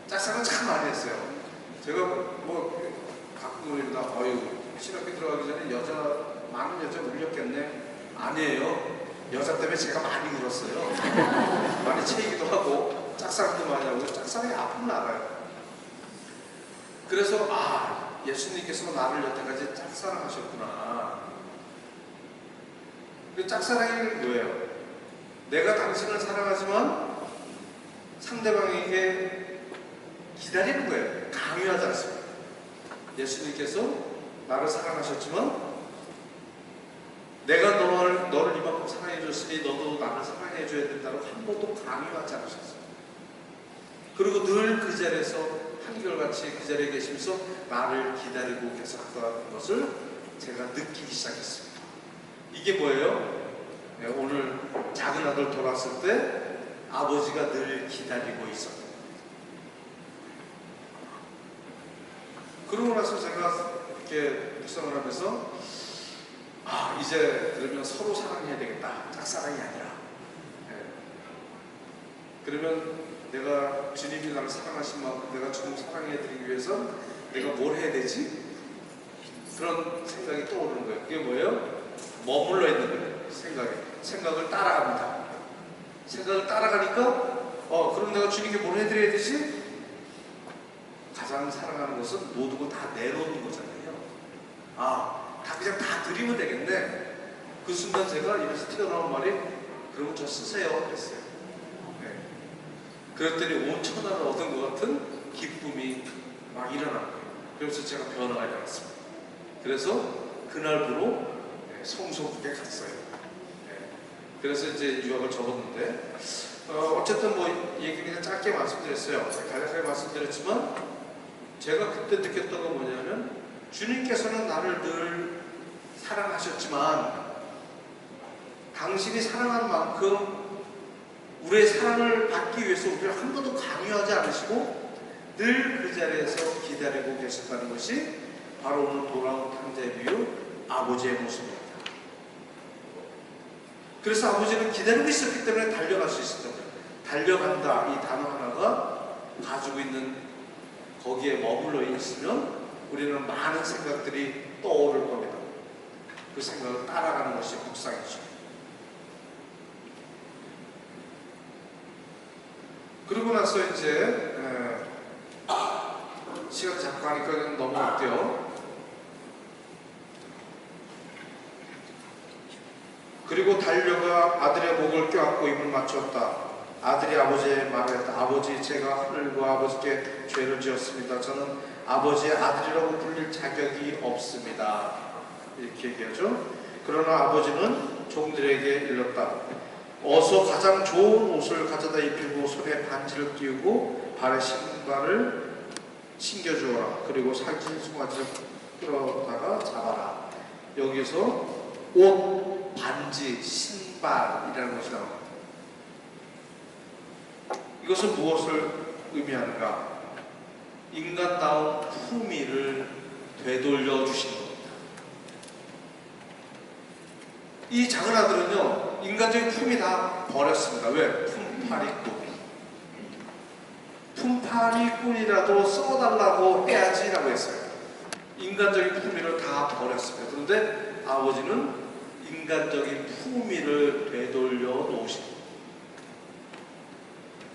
짝사랑 참 많이 했어요. 제가 뭐 가끔 그립니다. 신학교 들어가기 전에 많은 여자 울렸겠네. 아니에요. 여자 때문에 제가 많이 울었어요. 많이 채이기도 하고 짝사랑도 많이 하고 짝사랑의 아픔을 알아요. 그래서 예수님께서 나를 여태까지 짝사랑하셨구나. 그 짝사랑이 뭐예요? 내가 당신을 사랑하지만 상대방에게 기다리는 거예요. 강요하지 않습니다. 예수님께서 나를 사랑하셨지만 내가 너를 이만큼 사랑해줬으니 너도 나를 사랑해줘야 된다고 한 번도 강요하지 않으셨어요. 그리고 늘 그 자리에서 한결같이 그 자리에 계시면서 나를 기다리고 계셨다는 것을 제가 느끼기 시작했습니다. 이게 뭐예요? 네, 오늘 작은 아들 돌아왔을 때 아버지가 늘 기다리고 있었던 거예요. 그러고 나서 제가 이렇게 묵상을 하면서 이제 그러면 서로 사랑해야 되겠다. 짝사랑이 아니라. 네. 그러면 내가 주님이 나를 사랑하신 만큼 내가 주님 사랑해드리기 위해서 내가 뭘 해야 되지? 그런 생각이 떠오르는 거예요. 그게 뭐예요? 머물러 있는 거예요. 생각을 따라갑니다. 생각을 따라가니까 그럼 내가 주님께 뭘 해드려야 되지? 가장 사랑하는 것은 모든 거 다 내놓는 거잖아요. 그냥 다 드리면 되겠네. 그 순간 제가 입에서 튀어나온 말이 그러면 저 쓰세요 그랬어요. 네. 그랬더니 온 천하를 얻은 것 같은 기쁨이 막 일어난 거예요. 그래서 제가 변화가 일어났습니다. 그래서 그날부로 성소국에 갔어요. 네. 그래서 이제 유학을 접었는데 어쨌든 뭐 얘기 그냥 짧게 말씀드렸어요. 간략하게 말씀드렸지만 제가 그때 느꼈던 건 뭐냐면 주님께서는 나를 늘 사랑하셨지만 당신이 사랑하는 만큼 우리의 사랑을 받기 위해서 우리를 한 번도 강요하지 않으시고 늘 그 자리에서 기다리고 계셨다는 것이 바로 오늘 돌아온 탕자의 비유 아버지의 모습입니다. 그래서 아버지는 기다리고 있었기 때문에 달려갈 수 있었던 거예요. 달려간다 이 단어 하나가 가지고 있는 거기에 머물러 있으면 우리는 많은 생각들이 떠오를 겁니다. 그 생각을 따라가는 것이 묵상이죠. 그러고 나서 이제 시간 자꾸 하니까 넘어갈게요. 그리고 달려가 아들의 목을 껴안고 입을 맞췄다. 아들이 아버지의 말을 했다. 아버지, 제가 하늘과 아버지께 죄를 지었습니다. 저는 아버지의 아들이라고 불릴 자격이 없습니다. 이렇게 얘기하죠. 그러나 아버지는 종들에게 일렀다. 어서 가장 좋은 옷을 가져다 입히고 손에 반지를 띄우고 발에 신발을 신겨주어라. 그리고 살찐 송아지를 끌어다가 잡아라. 여기서 옷, 반지, 신발이라는 것이 나옵니다. 이것은 무엇을 의미하는가? 인간다운 품위를 되돌려 주시는 겁니다. 이 작은 아들은요, 인간적인 품위 다 버렸습니다. 왜? 품팔이꾼. 품팔이꾼이라도 써달라고 해야지라고 했어요. 인간적인 품위를 다 버렸습니다. 그런데 아버지는 인간적인 품위를 되돌려 놓으십니다.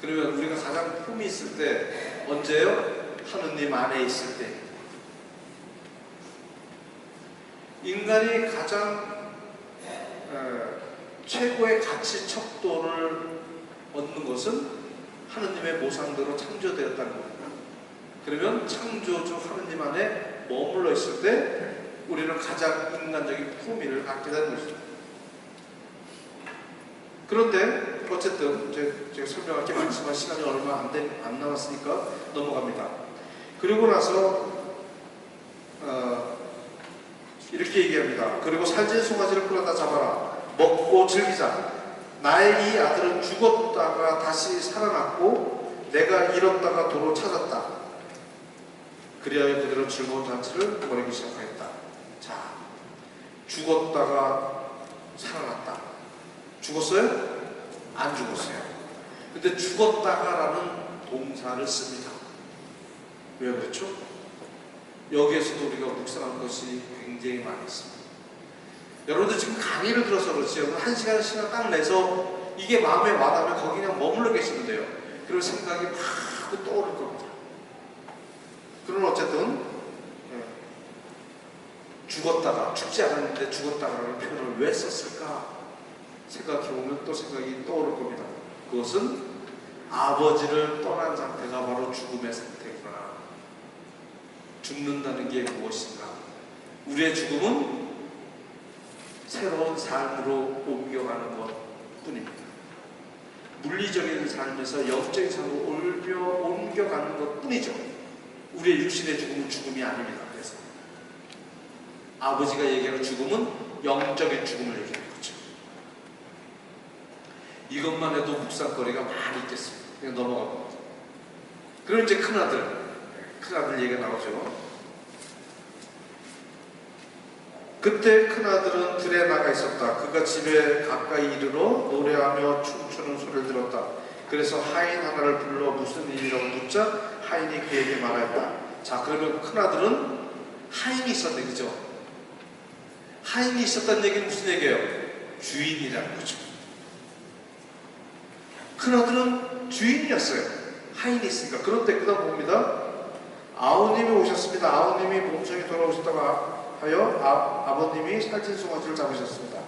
그러면 우리가 가장 품이 있을 때 언제요? 하느님 안에 있을 때. 인간이 가장 최고의 가치 척도를 얻는 것은 하느님의 모상대로 창조되었다는 겁니다. 그러면 창조주 하느님 안에 머물러 있을 때 우리는 가장 인간적인 품위를 갖게 되는 것입니다. 그런데 어쨌든 제가 설명할 게 많지만 시간이 얼마 안 남았으니까 넘어갑니다. 그리고 나서 이렇게 얘기합니다. 그리고 살찐 송아지를 끌어다 잡아라. 먹고 즐기자. 나의 이 아들은 죽었다가 다시 살아났고 내가 잃었다가 도로 찾았다. 그리하여 그대로 즐거운 잔치를 벌이기 시작하였다. 자, 죽었다가 살아났다. 죽었어요? 안 죽었어요. 근데 죽었다가라는 동사를 씁니다. 왜 그렇죠? 여기에서도 우리가 묵상할 것이 굉장히 많이 있습니다. 여러분들 지금 강의를 들어서 그렇지, 여러분 한 시간 딱 내서 이게 마음에 와닿으면 거기 그냥 머물러 계시면 돼요. 그리고 생각이 막 떠오를 겁니다. 그러나 어쨌든 죽었다가, 죽지 않았는데 죽었다가라는 표현을 왜 썼을까 생각해보면 또 생각이 떠오를 겁니다. 그것은 아버지를 떠난 상태가 바로 죽음의 상태구나. 죽는다는 게 무엇인가? 우리의 죽음은 새로운 삶으로 옮겨가는 것 뿐입니다. 물리적인 삶에서 영적인 삶으로 옮겨가는 것 뿐이죠. 우리의 육신의 죽음은 죽음이 아닙니다. 그래서 아버지가 얘기하는 죽음은 영적인 죽음을 얘기하는 거죠. 이것만 해도 묵상거리가 많이 있겠습니다. 그냥 넘어갈 겁니다. 그럼 이제 큰아들 얘기가 나오죠. 그때 큰아들은 들에 나가 있었다. 그가 집에 가까이 이르러 노래하며 춤추는 소리를 들었다. 그래서 하인 하나를 불러 무슨 일이라고 묻자 하인이 그에게 말하였다. 자, 그러면 큰아들은 하인이 있었네, 그죠? 하인이 있었다는 얘기는 무슨 얘기예요? 주인이라는 거죠. 큰아들은 주인이었어요. 하인이 있으니까. 그런데 그다음 봅니다. 아우님이 오셨습니다. 아우님이 몸성이 돌아오셨다고 하여 아버님이 살찐 송아지를 잡으셨습니다.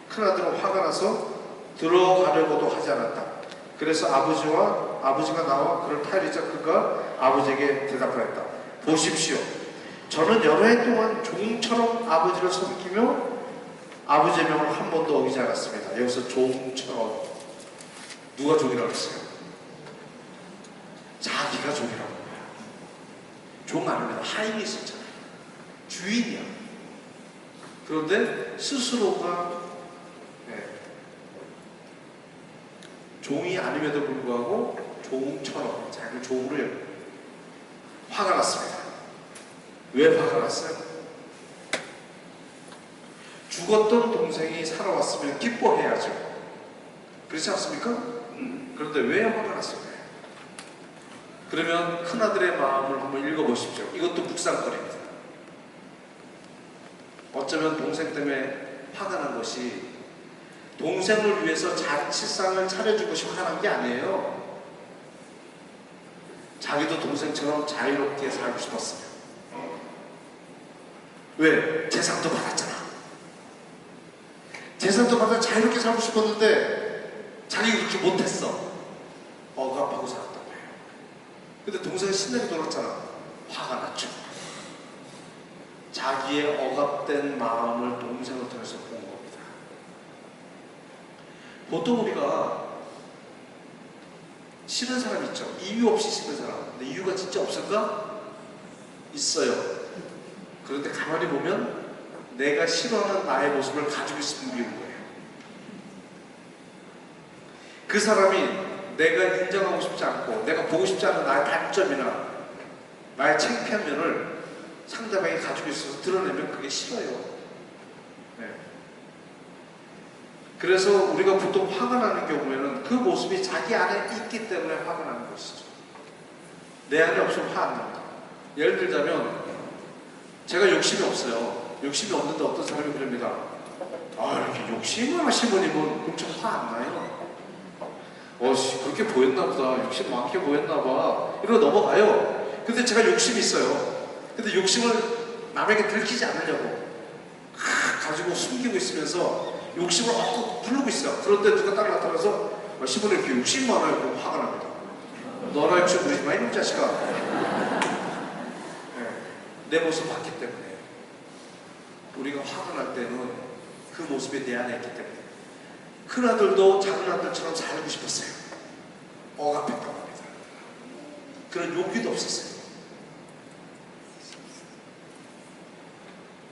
큰아들은 화가 나서 들어가려고도 하지 않았다. 그래서 아버지가 나와 그를 타이르자 그가 아버지에게 대답하였다. 보십시오. 저는 여러 해 동안 종처럼 아버지를 섬기며 아버지의 명을 한 번도 어기지 않았습니다. 여기서 종처럼. 누가 종이라고 했어요? 자기가 종이라고 한 거야. 종 아닙니다. 하인이 있었잖아요. 주인이야. 그런데 스스로가 종이 아님에도 불구하고 종처럼 자기를 종으로 화가 났습니다. 왜 화가 났어요? 죽었던 동생이 살아왔으면 기뻐해야죠. 그렇지 않습니까? 그런데 왜 화가 났을까요? 그러면 큰아들의 마음을 한번 읽어보십시오. 이것도 묵상거리입니다. 어쩌면 동생 때문에 화가 난 것이 동생을 위해서 잔치상을 차려주고 싶어 하는 게 아니에요. 자기도 동생처럼 자유롭게 살고 싶었어요. 왜? 재산도 받았잖아. 재산도 받아 자유롭게 살고 싶었는데 자기가 그렇게 못했어. 억압하고 살았단 말이에요. 근데 동생이 신나게 놀았잖아. 화가 났죠. 자기의 억압된 마음을 동생을 통해서 본 겁니다. 보통 우리가 싫은 사람 있죠. 이유 없이 싫은 사람. 근데 이유가 진짜 없을까? 있어요. 그런데 가만히 보면 내가 싫어하는 나의 모습을 가지고 있으면 미운 거예요. 그 사람이 내가 인정하고 싶지 않고 내가 보고 싶지 않은 나의 단점이나 나의 창피한 면을 상대방이 가지고 있어서 드러내면 그게 싫어요. 네. 그래서 우리가 보통 화가 나는 경우에는 그 모습이 자기 안에 있기 때문에 화가 나는 것이죠. 내 안에 없으면 화 안 납니다. 예를 들자면 제가 욕심이 없어요. 욕심이 없는데 어떤 사람이 그럽니다. 아, 이렇게 욕심을 하신 분이면 그럼 좀 화 안 나요. 그렇게 보였나 보다. 욕심 많게 보였나 봐. 이러고 넘어가요. 근데 제가 욕심이 있어요. 근데 욕심을 남에게 들키지 않으려고 가지고 숨기고 있으면서 욕심을 얻고 부르고 있어요. 그런데 누가 딱 나타나서 시부는 이렇게 욕심 많아요. 그럼 화가 납니다. 너나 욕심 부리지 마, 이놈 자식아. 네. 내 모습 봤기 때문에. 우리가 화가 날 때는 그 모습이 내 안에 있기 때문에. 큰아들도 작은아들처럼 살고 싶었어요. 억압했단 말입니다. 그런 욕기도 없었어요.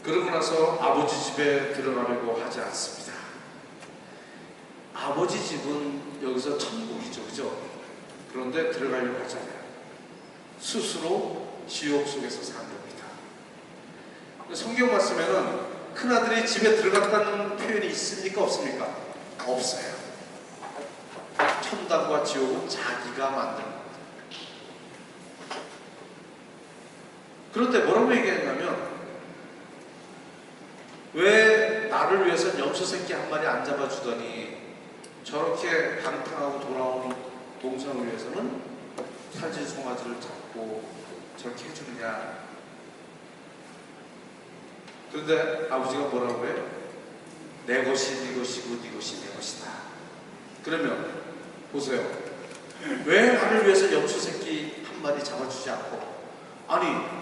그러고 나서 아버지 집에 들어가려고 하지 않습니다. 아버지 집은 여기서 천국이죠. 그죠? 그런데 들어가려고 하잖아요. 스스로 지옥 속에서 사는 겁니다. 성경 말씀에는 큰아들이 집에 들어갔다는 표현이 있습니까? 없습니까? 없어요. 천당과 지옥은 자기가 만든 겁니다. 그런데 뭐라고 얘기했냐면, 왜 나를 위해서 염소 새끼 한 마리 안 잡아주더니 저렇게 방탕하고 돌아온 동생을 위해서는 살진 송아지를 잡고 저렇게 해주느냐. 그런데 아버지가 뭐라고 해요? 내 것이 네 것이고 네 것이 내 것이다. 그러면 보세요. 왜 나를 위해서 염소 새끼 한 마리 잡아주지 않고, 아니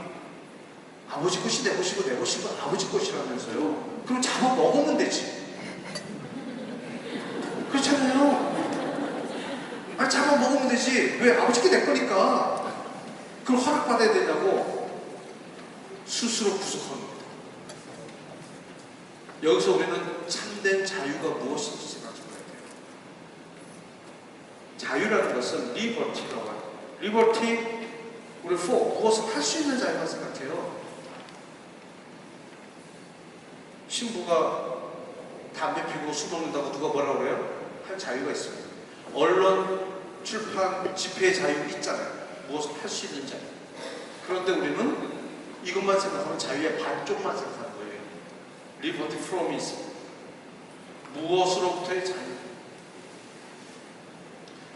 아버지 것이 내 것이고 내 것이고 아버지 것이라면서요. 그럼 잡아 먹으면 되지. 그렇잖아요. 아니 잡아 먹으면 되지. 왜 아버지께 내 거니까 그걸 허락받아야 되냐고. 스스로 구속하는 겁니다. 여기서 우리는 참된 자유가 무엇인지 생각해봐야 돼요. 자유라는 것은 리버티라고 해요. 리버티, 우리 무엇을 할 수 있는 자유만 생각해요. 신부가 담배 피고 술 먹는다고 누가 뭐라고 그래요? 할 자유가 있습니다. 언론, 출판, 집회 자유 있잖아요. 무엇을 할 수 있는 자유. 그런데 우리는 이것만 생각하면 자유의 반쪽만 생각하는 거예요. 리버티 프롬이 있습니다. 무엇으로부터의 자유.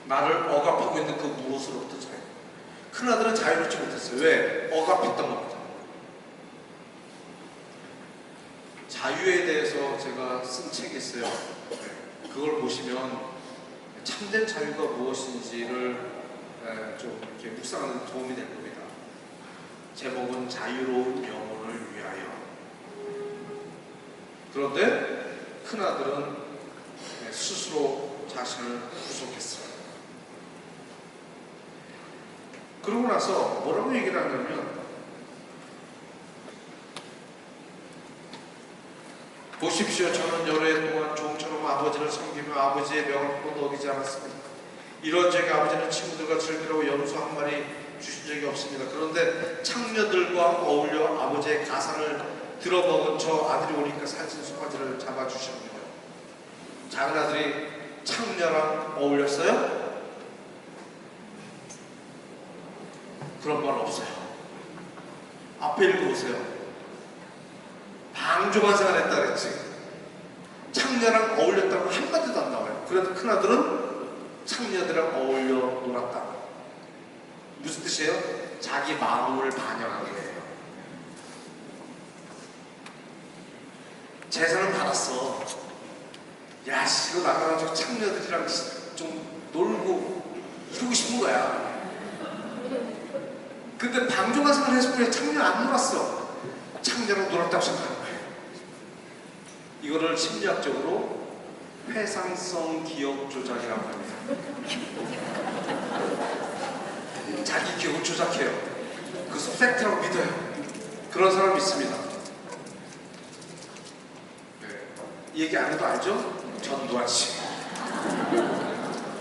나를 억압하고 있는 그 무엇으로부터 자유. 큰아들은 자유롭지 못했어요. 왜? 억압했던 겁니다. 자유에 대해서 제가 쓴 책이 있어요. 그걸 보시면 참된 자유가 무엇인지를 좀 이렇게 묵상하는 도움이 될 겁니다. 제목은 자유로운 영혼을 위하여. 그런데 큰아들은 스스로 자신을 구속했어요. 그러고 나서 뭐라고 얘기를 하냐면, 보십시오. 저는 여러 해 동안 종처럼 아버지를 섬기며 아버지의 명령도 어기지 않았습니다. 이런 적에 아버지는 친구들과 즐기려고 염소 한 마리 주신 적이 없습니다. 그런데 창녀들과 어울려 아버지의 가산을 들어먹은 저 아들이 오니까 살찐 송아지를 잡아주셨네요. 작은 아들이 창녀랑 어울렸어요? 그런 말 없어요. 앞에 읽어보세요. 방종한 생활했다 그랬지. 창녀랑 어울렸다고 한마디도 안 나와요. 그래도 큰아들은 창녀들이랑 어울려 놀았다. 무슨 뜻이에요? 자기 마음을 반영한 거예요. 재산은 받았어. 야, 씨, 이거 나가가지고 창녀들이랑 좀 놀고 이러고 싶은 거야. 근데 방종한 생활 했을 때 창녀 안 놀았어. 창녀랑 놀았다고 생각하는 거예요. 이거를 심리학적으로 회상성 기억 조작이라고 합니다. 자기 기억을 조작해요. 그래서 팩트라고 믿어요. 그런 사람 있습니다. 얘기 안 해도 알죠? 전두환 씨.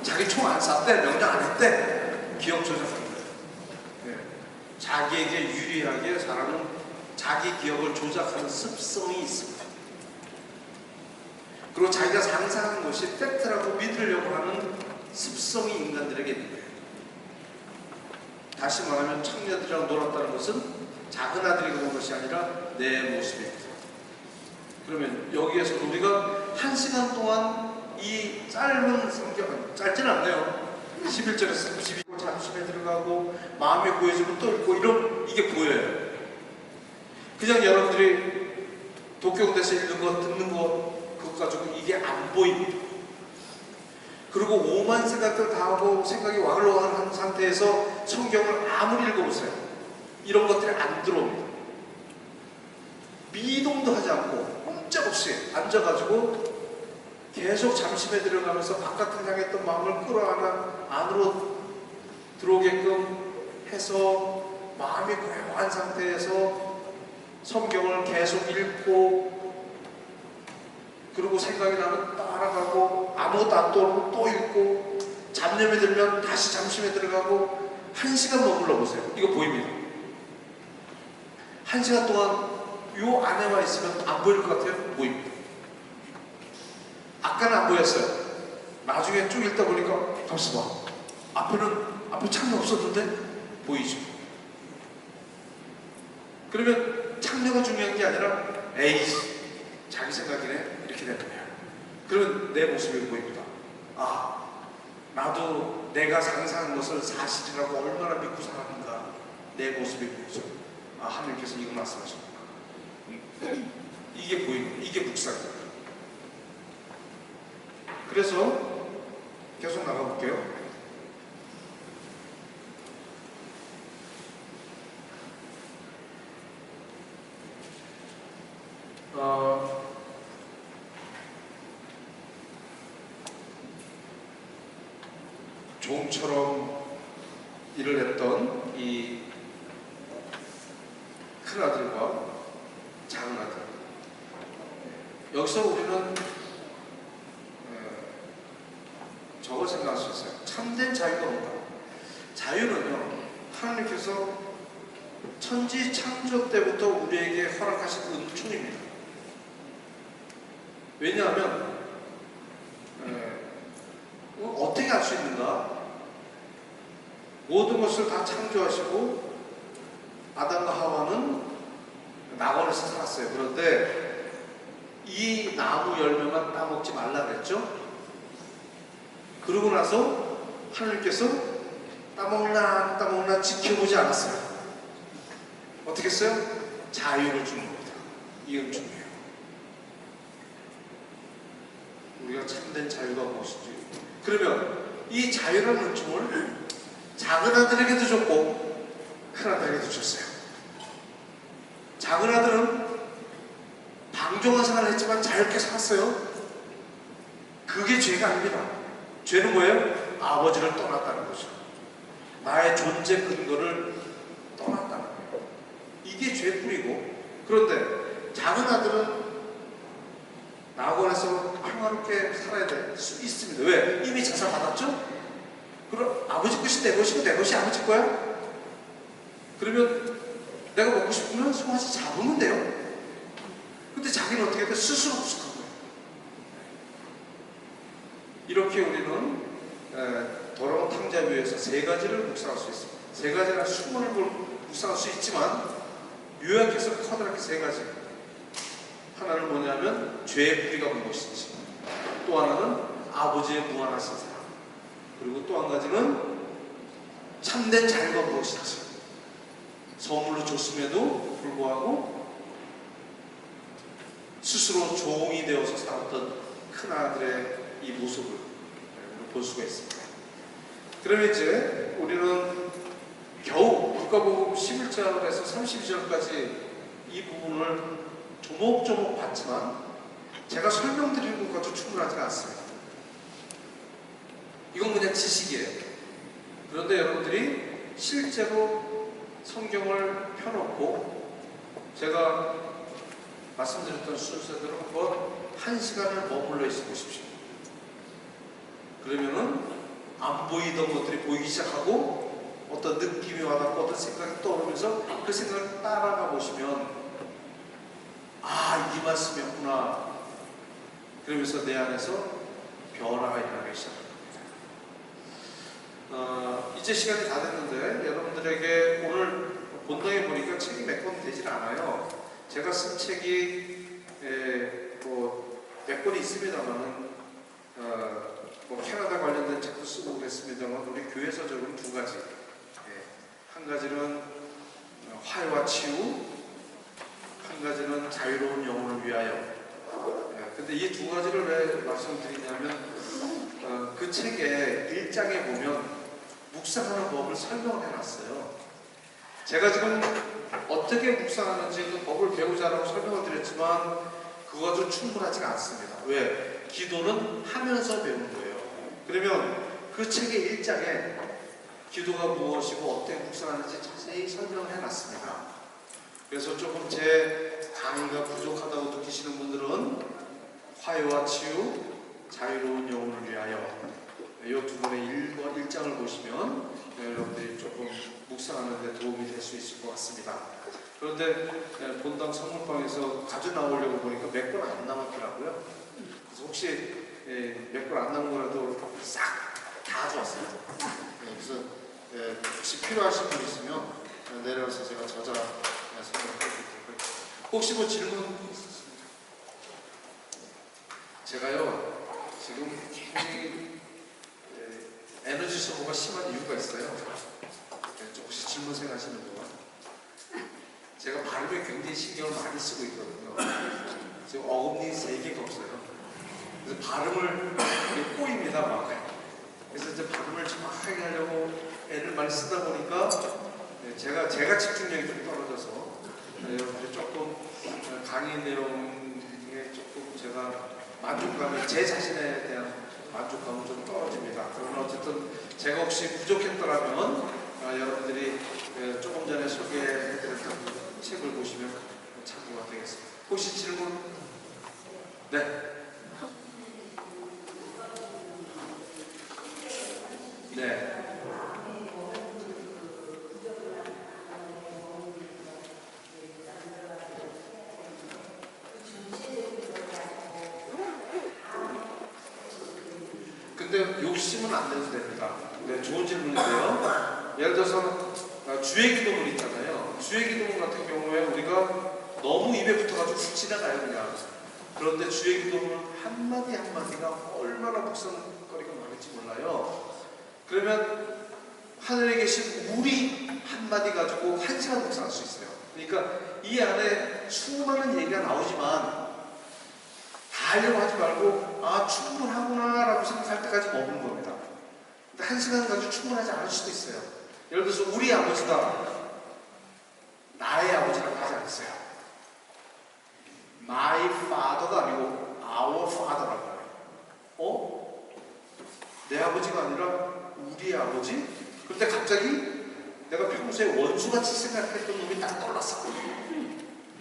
자기 총 안 쐈대, 명령 안 했대. 기억 조작한 거예요. 자기에게 유리하게 사람은 자기 기억을 조작하는 습성이 있습니다. 그리고 자기가 상상하는 것이 팩트라고 믿으려고 하는 습성이 인간들에게 있는 거예요. 다시 말하면 청년들이랑 놀았다는 것은 작은 아들이 그런 것이 아니라 내 모습입니다. 그러면 여기에서 우리가 1시간 동안 이 짧은 성경, 짧진 않네요. 11절에서 32절 잠심에 들어가고 마음의 고해지고 또 읽고 이게 보여요. 그냥 여러분들이 독경대에서 읽는 것, 듣는 것 그것 가지고 이게 안 보입니다. 그리고 오만 생각들 다 하고 생각이 와글와글한 상태에서 성경을 아무리 읽어보세요. 이런 것들이 안 들어옵니다. 미동도 하지 않고 꼼짝없이 앉아가지고 계속 잠심에 들어가면서 바깥을 향했던 마음을 끌어안아 안으로 들어오게끔 해서 마음이 고요한 상태에서 성경을 계속 읽고, 그리고 생각이 나면 따라가고 아무것도 안 떠오르고 또 읽고 잡념이 들면 다시 잠심에 들어가고 1시간 머물러 보세요. 이거 보입니다. 1시간 동안 요 안에만 있으면 안 보일 것 같아요? 보입니다. 아까는 안 보였어요. 나중에 쭉 읽다 보니까 잠시만, 앞에 창녀 없었는데 보이죠? 그러면 창녀가 중요한 게 아니라 에이, 자기 생각이네, 이렇게 되는 거예요. 그러면 내 모습이 보입니다. 아, 나도 내가 상상한 것을 사실이라고 얼마나 믿고 살았는가, 내 모습이 보이죠. 아, 하나님께서 이거 말씀하십니다. 이게 보이는 거예요. 이게 묵상입니다. 그래서 계속 나가볼게요. 종처럼 일을 했던 이 큰 아들과 작은 아들, 여기서 우리는 저걸 생각할 수 있어요. 참된 자유가 뭔가? 자유는요, 하나님께서 천지 창조 때부터 우리에게 허락하신 은총입니다. 왜냐하면 어떻게 할 수 있는가? 모든 것을 다 창조하시고 아담과 하와는 낙원에서 살았어요. 그런데 이 나무 열매만 따먹지 말라 그랬죠? 그러고 나서 하나님께서 따먹나 안 따먹나 지켜보지 않았어요. 어떻게 했어요? 자유를 주는 겁니다. 이건 중요해요. 우리가 참된 자유가 무엇인지. 그러면 이 자유라는 은총을 작은 아들에게도 줬고 큰 아들에게도 줬어요. 작은 아들은 방종한 생활을 했지만 자유롭게 살았어요. 그게 죄가 아닙니다. 죄는 뭐예요? 아버지를 떠났다는 거죠. 나의 존재 근거를 떠났다는 거예요. 이게 죄뿐이고, 그런데 작은 아들은 낙원에서 평화롭게 살아야 될 수 있습니다. 왜? 이미 자산 받았죠? 그럼 아버지 것이 내 것이고 내 것이 아버지 거야? 그러면 내가 먹고 싶으면 송아지 잡으면 돼요. 근데 자기는 어떻게 돼? 스스로 흡수한 거예요. 이렇게 우리는 더러운 탕자 위에서 세 가지를 묵상할 수 있습니다. 세 가지나 수많을 묵상할 수 있지만 요약해서 커다랗게 세 가지. 하나는 뭐냐면 죄의 뿌리가 무엇인지, 또 하나는 아버지의 무한하신 사랑, 그리고 또 한 가지는 참된 자유가 무엇인지. 선물로 줬음에도 불구하고 스스로 종이 되어서 살았던 큰아들의 이 모습을 볼 수가 있습니다. 그러면 이제 우리는 겨우 누가복음 11절에서 32절까지 이 부분을 조목조목 봤지만 제가 설명드리는 것 가지고 충분하지 않습니다. 이건 그냥 지식이에요. 그런데 여러분들이 실제로 성경을 펴놓고 제가 말씀드렸던 순서대로 한번 1시간을 머물러 있어 보십시오. 그러면은 안 보이던 것들이 보이기 시작하고 어떤 느낌이 와닿고 어떤 생각이 떠오르면서 그 생각을 따라가 보시면, 아, 이 말씀이었구나. 그러면서 내 안에서 변화가 일어나기 시작합니다. 이제 시간이 다 됐는데 여러분들에게 오늘 본당에 보니까 책이 몇 권 되질 않아요. 제가 쓴 책이 몇 권이 있습니다만은 캐나다 관련된 책도 쓰고 그랬습니다만 우리 교회에서 적은 두 가지. 한 가지는 화해와 치유, 한 가지는 자유로운 영혼을 위하여. 근데 이 두 가지를 왜 말씀드리냐면 그 책의 1장에 보면 묵상하는 법을 설명을 해놨어요. 제가 지금 어떻게 묵상하는지 그 법을 배우자라고 설명을 드렸지만 그거도 충분하지가 않습니다. 왜? 기도는 하면서 배우는 거예요. 그러면 그 책의 1장에 기도가 무엇이고 어떻게 묵상하는지 자세히 설명을 해놨습니다. 그래서 조금 제 강의가 부족하다고 느끼시는 분들은 화해와 치유, 자유로운 영혼을 위하여, 이 두 분의 일장을 보시면 여러분들이 조금 묵상하는 데 도움이 될 수 있을 것 같습니다. 그런데 본당 성문방에서 가져 나오려고 보니까 몇 권 안 남았더라고요. 그래서 혹시 몇 권 안 남은 거라도 싹 다 가져왔어요. 그래서 혹시 필요하신 분 있으면 내려와서 제가 저자 설명해 드리도록 하겠습니다. 혹시 뭐 질문 있으십니까? 제가요 지금 굉장히 에너지 소모가 심한 이유가 있어요. 혹시 질문 생각하시는 동안 제가 발음에 굉장히 신경을 많이 쓰고 있거든요. 지금 어금니 3개가 없어요. 그래서 발음을 꼬입니다 막. 그래서 이제 발음을 정확하게 하려고 애를 많이 쓰다 보니까 제가 집중력이 좀 떨어져서 여러분들이 조금 강의 내용에 조금 제가 만족감이, 제 자신에 대한 만족감은 좀 떨어집니다. 그러나 어쨌든 제가 혹시 부족했더라면 여러분들이 조금 전에 소개해드렸던 책을 보시면 참고가 되겠습니다. 혹시 질문? 네. 네. 근데 욕심은 안 내도 됩니다. 네, 좋은 질문인데요. 예를 들어서 주의 기도문 있잖아요. 주의 기도문 같은 경우에 우리가 너무 입에 붙어가지고 훅 지나가요 그냥. 그런데 주의 기도문 한마디 한마디가 얼마나 묵상거리가 많을지 몰라요. 그러면 하늘에 계신 우리 한마디 가지고 1시간 묵상할 수 있어요. 그러니까 이 안에 수많은 얘기가 나오지만 다 하려고 하지 말고 충분하구나 라고 생각할 때까지 머무는 겁니다. 근데 1시간 가지고 충분하지 않을 수도 있어요. 예를 들어서 우리 아버지가 나의 아버지라고 하지 않았어요. My father가 아니고 our father라고 해요. 내 아버지가 아니라 우리 아버지? 그런데 갑자기 내가 평소에 원수같이 생각했던 놈이 딱 떠올랐어.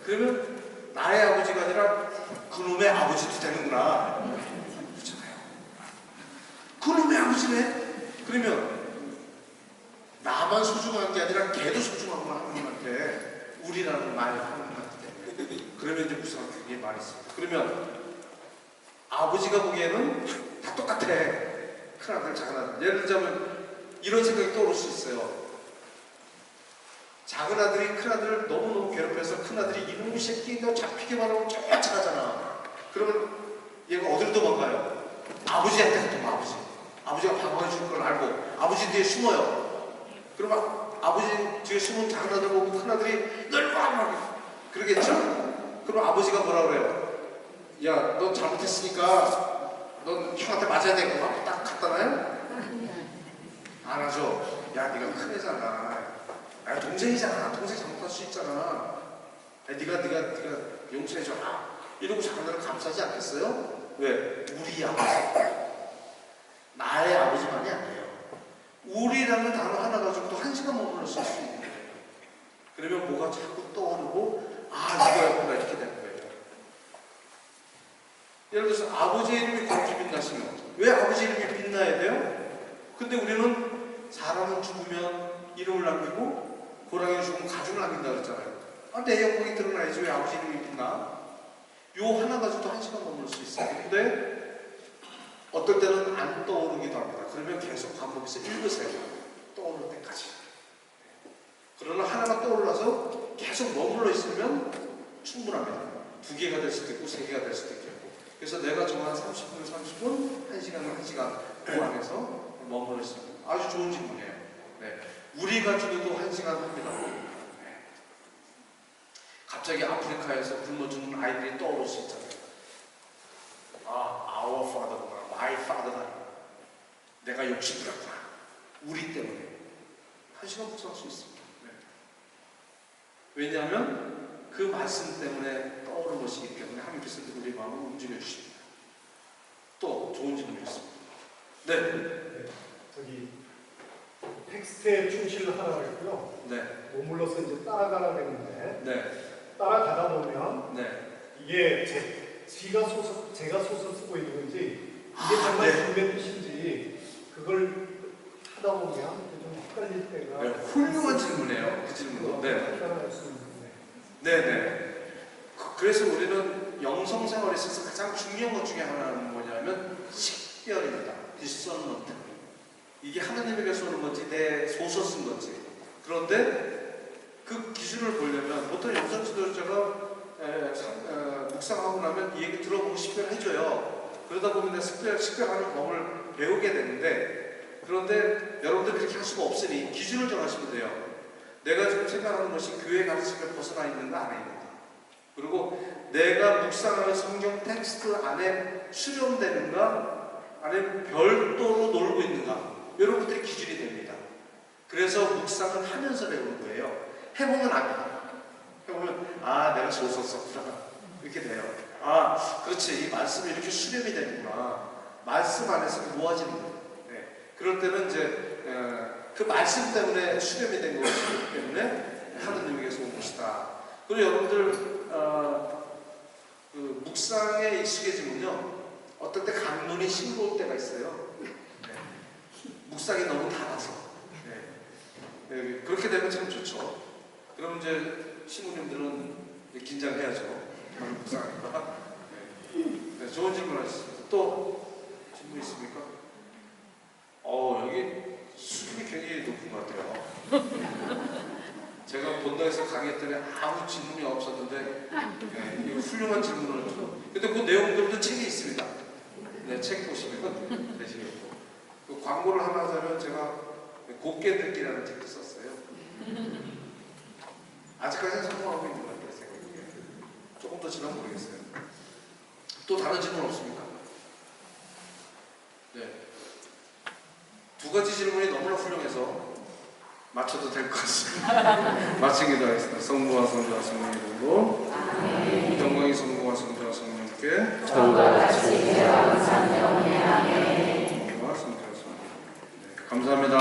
그러면 나의 아버지가 아니라 그놈의 아버지도 되는구나. 그렇잖아요. 그놈의 아버지네? 그러면 나만 소중한 게 아니라 걔도 소중하구나 하나님한테. 우리라는 말 하나님한테. 그러면 이제 무슨 그게 말이 있습니다. 그러면 아버지가 보기에는 다 똑같아. 큰아들 작은아들. 예를 들자면 이런 생각이 떠오를 수 있어요. 작은아들이 큰아들을 너무너무 괴롭혀서 큰아들이 이놈의 새끼 너 잡히기만 하면 쫓아가잖아. 그러면 얘가 어디로 도망가요? 아버지한테 도망가. 아버지가 방어해 줄 걸 알고 아버지 뒤에 숨어요. 그러면 아버지 뒤에 숨은 작은아들 보고 큰아들이 널 봐! 그러겠죠? 그럼 아버지가 뭐라 그래요? 야, 너 잘못했으니까 넌 형한테 맞아야 되고 앞에 딱 갖다 놔요? 안 하죠. 야, 네가 큰 애잖아. 동생이잖아. 동생 잘못할 수 있잖아. 네가 용서해줘. 이러고 자기들을 감싸지 않겠어요? 왜? 우리 아버지. 나의 아버지만이 아니에요. 우리라는 단어 하나 가지고도 1시간 머물러 쓸 수 있는 거예요. 그러면 뭐가 자꾸 떠오르고 이거였구나 이렇게 되는 거예요. 예를 들어서 아버지의 이름이 그렇게 빛나시면 왜 아버지 이름이 빛나야 돼요? 근데 우리는 사람은 죽으면 이름을 남기고 고랑이 죽으면 가죽을 남긴다 그랬잖아요. 내 영광이 드러나야지 왜 아버지 이름이 빛나? 요 하나 가지고도 1시간 머물 수 있어요. 근데 어떨 때는 안 떠오르기도 합니다. 그러면 계속 반복해서 읽으세요. 떠오를 때까지. 그러나 하나가 떠올라서 계속 머물러 있으면 충분합니다. 2개가 될 수도 있고 3개가 될 수도 있겠고. 그래서 내가 정한 30분, 1시간은 1시간 그 안에서 머물러 있습니다. 아주 좋은 질문이에요. 네. 우리가 죽어도 1시간 합니다. 네. 갑자기 아프리카에서 굶어 죽는 아이들이 떠오를 수 있잖아요. our father구나, my father가 아니고 내가 욕심 부렸구나. 우리 때문에 1시간 묵상할 수 있습니다. 네. 왜냐하면 그 말씀 때문에 떠오른 것이기 때문에 하나님께서 우리 마음을 움직여 주십니다. 또 좋은 질문이었습니다. 네. 저기 텍스트에 충실을 하라고 했고요. 네. 머물러서 이제 따라가라고 했는데 네. 따라가다 보면 네. 이게 제가 소설 쓰고 있는 건지 이게 정말 네. 주된 뜻인지 그걸 하다 보면 좀 헷갈릴 때가 네, 훌륭한 질문이에요. 그 질문도. 네. 네네. 그래서 우리는 영성 생활에 있어서 가장 중요한 것 중에 하나는 뭐냐면 식별입니다. 디서먼트. 이게 하나님에게서 오는 건지 내 소설 쓴 건지. 그런데 그 기준을 보려면 보통 영성 지도자가 묵상하고 나면 이 얘기 들어보고 식별해줘요. 그러다 보면 내가 식별하는 법을 배우게 되는데, 그런데 여러분들 그렇게 할 수가 없으니 기준을 정하시면 돼요. 내가 지금 생각하는 것이 교회 가르침에 벗어나 있는가 안에 있는가, 그리고 내가 묵상하는 성경 텍스트 안에 수렴되는가 아니면 별도로 놀고 있는가, 이런 것들이 기준이 됩니다. 그래서 묵상은 하면서 배우는 거예요. 해보면 압니다. 해보면 내가 소설 썼구나 이렇게 돼요. 그렇지, 이 말씀이 이렇게 수렴이 되는구나. 말씀 안에서 모아지는 거예요. 네. 그럴 때는 이제 그 말씀 때문에 수렴이 된 것이기 때문에 하느님에게서 온 것이다. 그리고 여러분들 그 묵상에 익숙해지면요, 어떨 때 강론이 싱거울 때가 있어요. 네. 묵상이 너무 달아서. 네. 그렇게 되면 참 좋죠. 그럼 이제 신부님들은 긴장해야죠. 묵상하니까. 네. 좋은 질문 하셨습니다. 또 질문 있습니까? 여기 수준이 굉장히 높은 것 같아요. 제가 본당에서 강의했더니 아무 질문이 없었는데, 이거 훌륭한 질문을 했죠. 근데 그 내용들도 책에 있습니다. 네, 책 보시면 되시겠고. 그 광고를 하나 하자면 제가 곱게들기라는 책도 썼어요. 아직까지는 성공하고 있는 것 같아요, 생각에. 조금 더 지나면 모르겠어요. 또 다른 질문 없습니까? 네. 두 가지 질문이 너무나 훌륭해서 맞춰도 될 것 같습니다. 마치기도 하겠습니다. 성부와 성자와 성령의 이름으로, 영광이 성부와 성자와 성령께 성과 같이 되어 성령의 아멘. 성부와 성자와 성령. 네, 감사합니다.